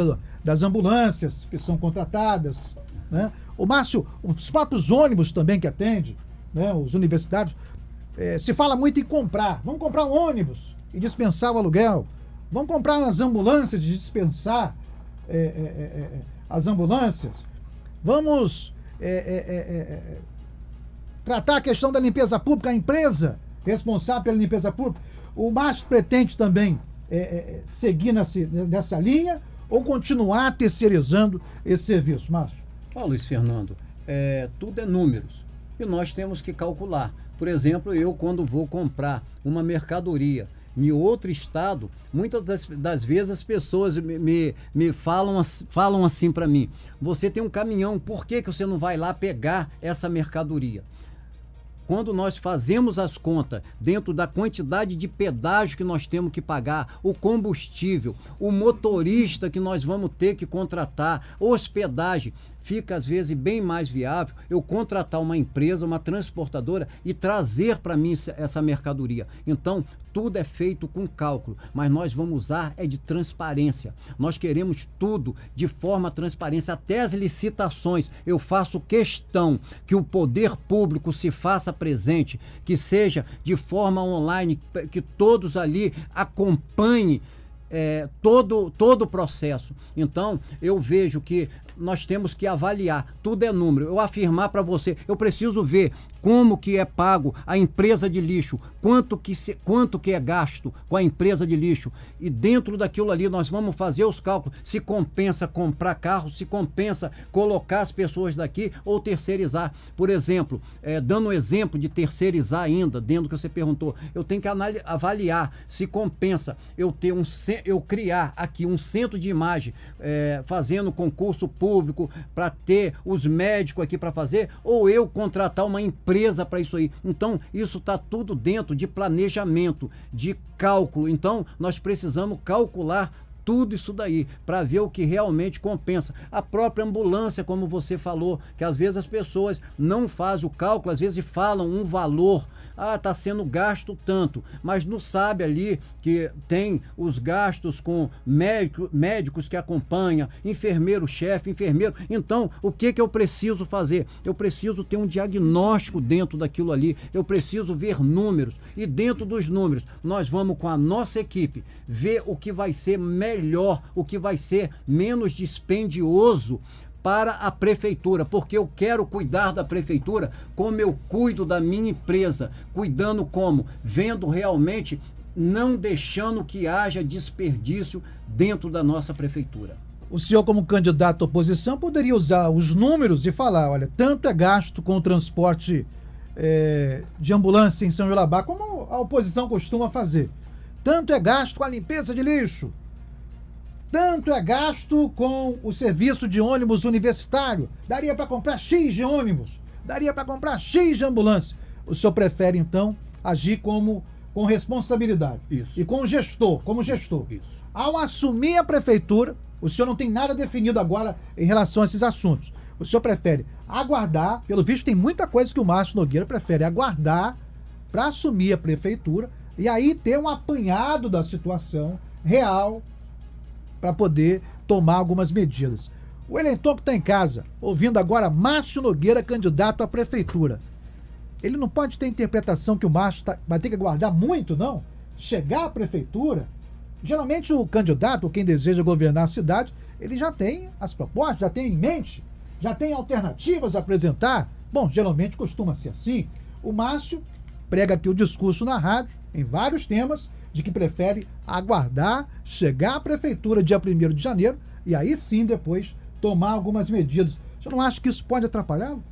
das ambulâncias que são contratadas, né? O Márcio, os próprios ônibus também que atende, né? Os universitários, se fala muito em comprar. Vamos comprar um ônibus e dispensar o aluguel. Vamos comprar as ambulâncias e dispensar as ambulâncias. Vamos tratar a questão da limpeza pública, a empresa responsável pela limpeza pública. O Márcio pretende também seguir nessa linha ou continuar terceirizando esse serviço, Márcio? Luiz Fernando, tudo é números e nós temos que calcular. Por exemplo, eu quando vou comprar uma mercadoria em outro estado, muitas das vezes as pessoas me falam assim para mim: você tem um caminhão, por que você não vai lá pegar essa mercadoria? Quando nós fazemos as contas dentro da quantidade de pedágio que nós temos que pagar, o combustível, o motorista que nós vamos ter que contratar, hospedagem, fica às vezes bem mais viável eu contratar uma empresa, uma transportadora e trazer para mim essa mercadoria. Então, tudo é feito com cálculo, mas nós vamos usar de transparência. Nós queremos tudo de forma transparência, até as licitações. Eu faço questão que o poder público se faça presente, que seja de forma online, que todos ali acompanhem todo o processo. Então, eu vejo que nós temos que avaliar, tudo é número. Eu afirmar para você, eu preciso ver como que é pago a empresa de lixo, quanto que é gasto com a empresa de lixo, e dentro daquilo ali nós vamos fazer os cálculos, se compensa comprar carro, se compensa colocar as pessoas daqui ou terceirizar. Por exemplo, dando um exemplo de terceirizar ainda, dentro do que você perguntou, eu tenho que avaliar se compensa eu criar aqui um centro de imagem, fazendo concurso público para ter os médicos aqui para fazer, ou eu contratar uma empresa para isso aí. Então, isso está tudo dentro de planejamento, de cálculo. Então, nós precisamos calcular tudo isso daí, para ver o que realmente compensa. A própria ambulância, como você falou, que às vezes as pessoas não fazem o cálculo, às vezes falam um valor está sendo gasto tanto, mas não sabe ali que tem os gastos com médicos que acompanham, enfermeiro-chefe, enfermeiro. Então, o que eu preciso fazer? Eu preciso ter um diagnóstico dentro daquilo ali, eu preciso ver números, e dentro dos números, nós vamos com a nossa equipe ver o que vai ser melhor, o que vai ser menos dispendioso para a prefeitura, porque eu quero cuidar da prefeitura como eu cuido da minha empresa, cuidando como? Vendo realmente, não deixando que haja desperdício dentro da nossa prefeitura. O senhor, como candidato à oposição, poderia usar os números e falar, olha, tanto é gasto com o transporte de ambulância em São João da Barra, como a oposição costuma fazer. Tanto é gasto com a limpeza de lixo. Tanto é gasto com o serviço de ônibus universitário. Daria para comprar X de ônibus. Daria para comprar X de ambulância. O senhor prefere, então, agir com responsabilidade. Isso. E como gestor. Isso. Ao assumir a prefeitura, o senhor não tem nada definido agora em relação a esses assuntos. O senhor prefere aguardar, pelo visto tem muita coisa que o Márcio Nogueira prefere aguardar para assumir a prefeitura e aí ter um apanhado da situação real para poder tomar algumas medidas. O eleitor que está em casa, ouvindo agora Márcio Nogueira, candidato à prefeitura, ele não pode ter a interpretação que o Márcio vai ter que aguardar muito, não? Chegar à prefeitura, geralmente o candidato, quem deseja governar a cidade, ele já tem as propostas, já tem em mente, já tem alternativas a apresentar. Bom, geralmente costuma ser assim. O Márcio prega aqui o discurso na rádio, em vários temas, de que prefere aguardar chegar à prefeitura dia 1º de janeiro e aí sim depois tomar algumas medidas. Você não acha que isso pode atrapalhá-lo?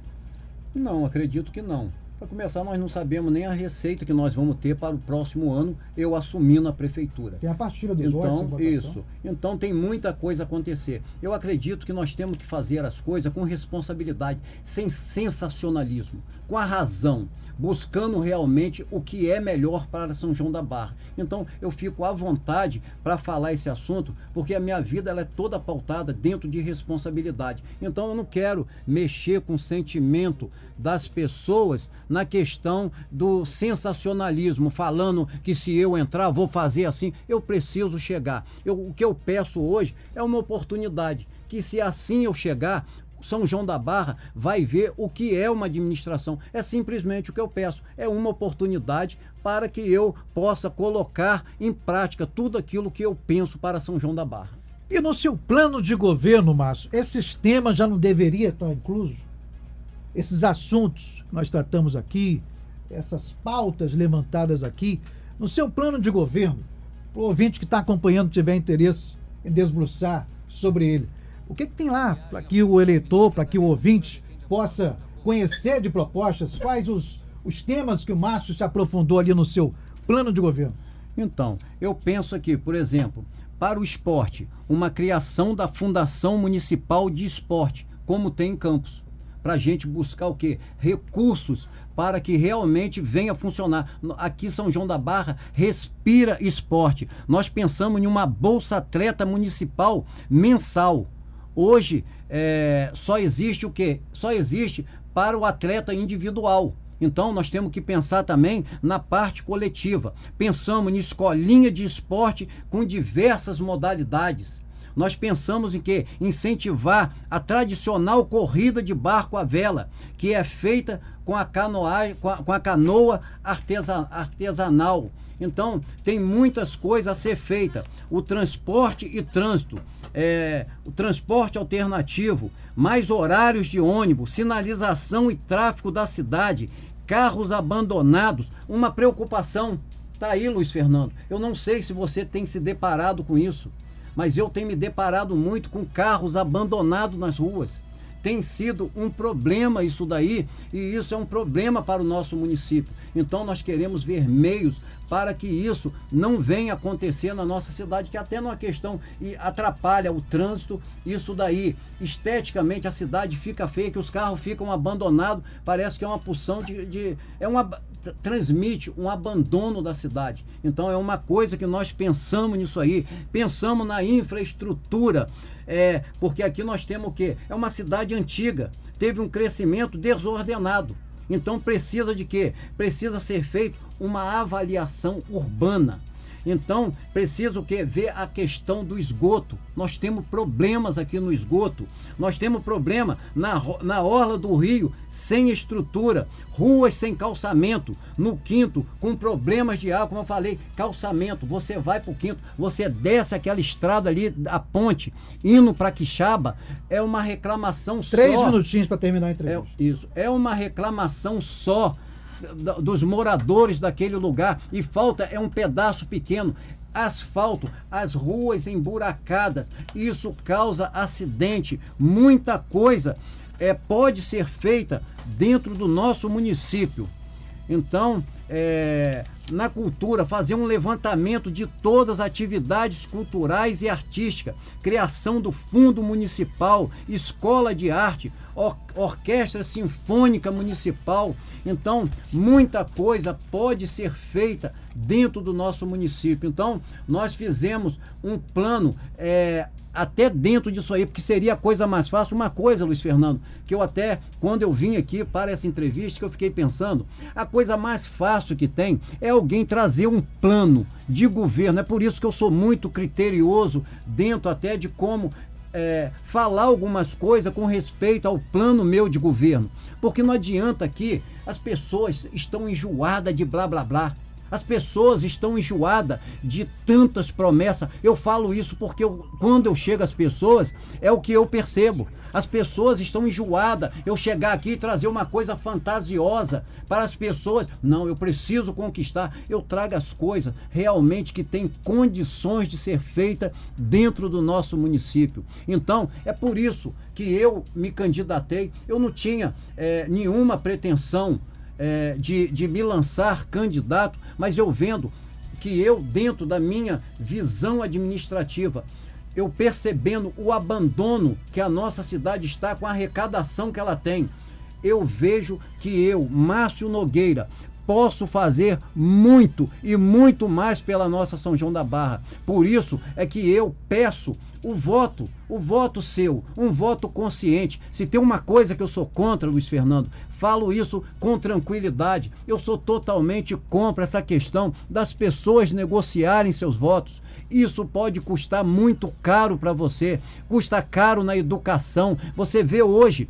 Não, acredito que não. Para começar, nós não sabemos nem a receita que nós vamos ter para o próximo ano, eu assumindo a prefeitura. Tem a partilha dos então, isso. Então tem muita coisa a acontecer. Eu acredito que nós temos que fazer as coisas com responsabilidade, sem sensacionalismo, com a razão, buscando realmente o que é melhor para São João da Barra. Então eu fico à vontade para falar esse assunto, porque a minha vida ela é toda pautada dentro de responsabilidade. Então eu não quero mexer com o sentimento das pessoas na questão do sensacionalismo, falando que se eu entrar vou fazer assim. Eu preciso chegar. O que eu peço hoje é uma oportunidade, que se assim eu chegar, São João da Barra vai ver o que é uma administração. É simplesmente o que eu peço, é uma oportunidade para que eu possa colocar em prática tudo aquilo que eu penso para São João da Barra. E no seu plano de governo, Márcio, esses temas já não deveriam estar inclusos? Esses assuntos que nós tratamos aqui, essas pautas levantadas aqui, no seu plano de governo, para o ouvinte que está acompanhando tiver interesse em desbruçar sobre ele, o que tem lá para que o eleitor, para que o ouvinte possa conhecer de propostas? Quais os temas que o Márcio se aprofundou ali no seu plano de governo? Então, eu penso aqui, por exemplo, para o esporte, uma criação da Fundação Municipal de Esporte, como tem em Campos, para a gente buscar o quê? Recursos para que realmente venha funcionar. Aqui São João da Barra respira esporte. Nós pensamos em uma Bolsa Atleta Municipal mensal. Hoje só existe o quê? Só existe para o atleta individual. Então nós temos que pensar também na parte coletiva. Pensamos em escolinha de esporte com diversas modalidades. Nós pensamos em quê? Incentivar a tradicional corrida de barco à vela, que é feita com a canoa artesanal. Então, tem muitas coisas a ser feitas. O transporte e trânsito, o transporte alternativo, mais horários de ônibus, sinalização e tráfego da cidade, carros abandonados, uma preocupação. Tá aí, Luiz Fernando. Eu não sei se você tem se deparado com isso, mas eu tenho me deparado muito com carros abandonados nas ruas. Tem sido um problema isso daí, e isso é um problema para o nosso município. Então nós queremos ver meios para que isso não venha acontecer na nossa cidade, que até numa questão e atrapalha o trânsito. Isso daí, esteticamente, a cidade fica feia, que os carros ficam abandonados, parece que é uma pulsão transmite um abandono da cidade. Então é uma coisa que nós pensamos nisso aí, pensamos na infraestrutura, porque aqui nós temos o quê? É uma cidade antiga, teve um crescimento desordenado. Então precisa de quê? Precisa ser feito uma avaliação urbana. Então, precisa o quê? Ver a questão do esgoto. Nós temos problemas aqui no esgoto. Nós temos problema na orla do rio, sem estrutura, ruas sem calçamento. No Quinto, com problemas de água, como eu falei, calçamento. Você vai para o Quinto, você desce aquela estrada ali, a ponte, indo para Quixaba, é uma reclamação só. 3 minutinhos para terminar a entrevista. Isso, é uma reclamação só dos moradores daquele lugar, e falta um pedaço pequeno, asfalto, as ruas emburacadas, isso causa acidente. Muita coisa pode ser feita dentro do nosso município. Então, na cultura, fazer um levantamento de todas as atividades culturais e artísticas, criação do fundo municipal, escola de arte, orquestra sinfônica municipal. Então, muita coisa pode ser feita dentro do nosso município. Então, nós fizemos um plano até dentro disso aí, porque seria a coisa mais fácil. Uma coisa, Luiz Fernando, que eu até, quando eu vim aqui para essa entrevista, que eu fiquei pensando, a coisa mais fácil que tem é alguém trazer um plano de governo. É por isso que eu sou muito criterioso dentro até de como falar algumas coisas com respeito ao plano meu de governo. Porque não adianta aqui, as pessoas estão enjoadas de blá blá blá. As pessoas estão enjoadas de tantas promessas. Eu falo isso porque quando eu chego às pessoas, é o que eu percebo. As pessoas estão enjoadas. Eu chegar aqui e trazer uma coisa fantasiosa para as pessoas. Não, eu preciso conquistar. Eu trago as coisas realmente que têm condições de ser feita dentro do nosso município. Então, é por isso que eu me candidatei. Eu não tinha nenhuma pretensão de me lançar candidato, mas eu vendo que eu, dentro da minha visão administrativa, eu percebendo o abandono que a nossa cidade está com a arrecadação que ela tem, eu vejo que eu, Márcio Nogueira, posso fazer muito e muito mais pela nossa São João da Barra. Por isso é que eu peço o voto seu, um voto consciente. Se tem uma coisa que eu sou contra, Luiz Fernando, falo isso com tranquilidade. Eu sou totalmente contra essa questão das pessoas negociarem seus votos. Isso pode custar muito caro para você, custa caro na educação. Você vê hoje,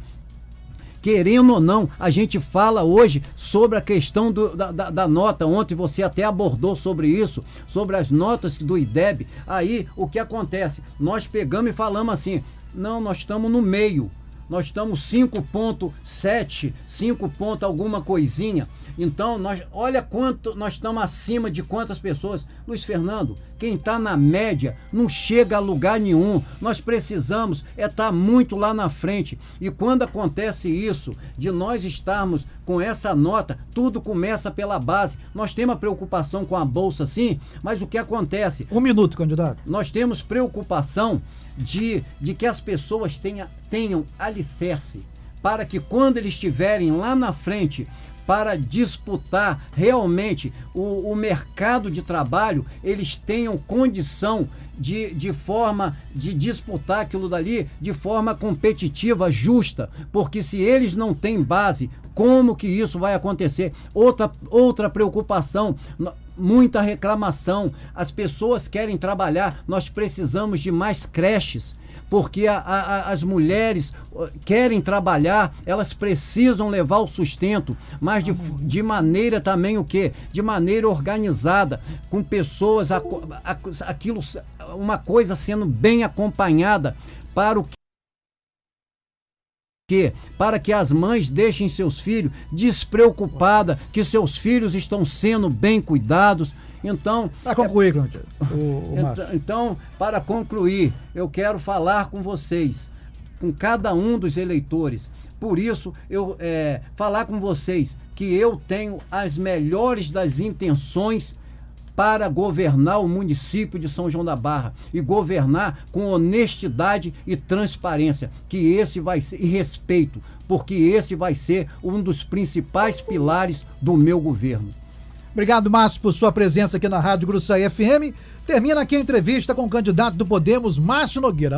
querendo ou não, a gente fala hoje sobre a questão da nota. Ontem você até abordou sobre isso, sobre as notas do IDEB. Aí, o que acontece? Nós pegamos e falamos assim, não, nós estamos no meio. Nós estamos 5,7, 5 ponto alguma coisinha. Então, olha quanto nós estamos acima de quantas pessoas. Luiz Fernando, quem está na média não chega a lugar nenhum. Nós precisamos estar muito lá na frente. E quando acontece isso, de nós estarmos com essa nota, tudo começa pela base. Nós temos a preocupação com a bolsa, sim, mas o que acontece? 1 minuto, candidato. Nós temos preocupação de que as pessoas tenham alicerce para que quando eles estiverem lá na frente para disputar realmente o mercado de trabalho, eles tenham condição de forma de disputar aquilo dali de forma competitiva, justa, porque se eles não têm base, como que isso vai acontecer? Outra preocupação, muita reclamação, as pessoas querem trabalhar, nós precisamos de mais creches, porque as mulheres querem trabalhar, elas precisam levar o sustento, mas de maneira também o quê? De maneira organizada, com pessoas, aquilo, uma coisa sendo bem acompanhada para o quê? Para que as mães deixem seus filhos despreocupadas, que seus filhos estão sendo bem cuidados. Então, para concluir, então, para concluir, eu quero falar com vocês, com cada um dos eleitores. Por isso, eu falar com vocês que eu tenho as melhores das intenções para governar o município de São João da Barra e governar com honestidade e transparência, que esse vai ser, e respeito, porque esse vai ser um dos principais pilares do meu governo. Obrigado, Márcio, por sua presença aqui na Rádio Gruçaí FM. Termina aqui a entrevista com o candidato do Podemos, Márcio Nogueira.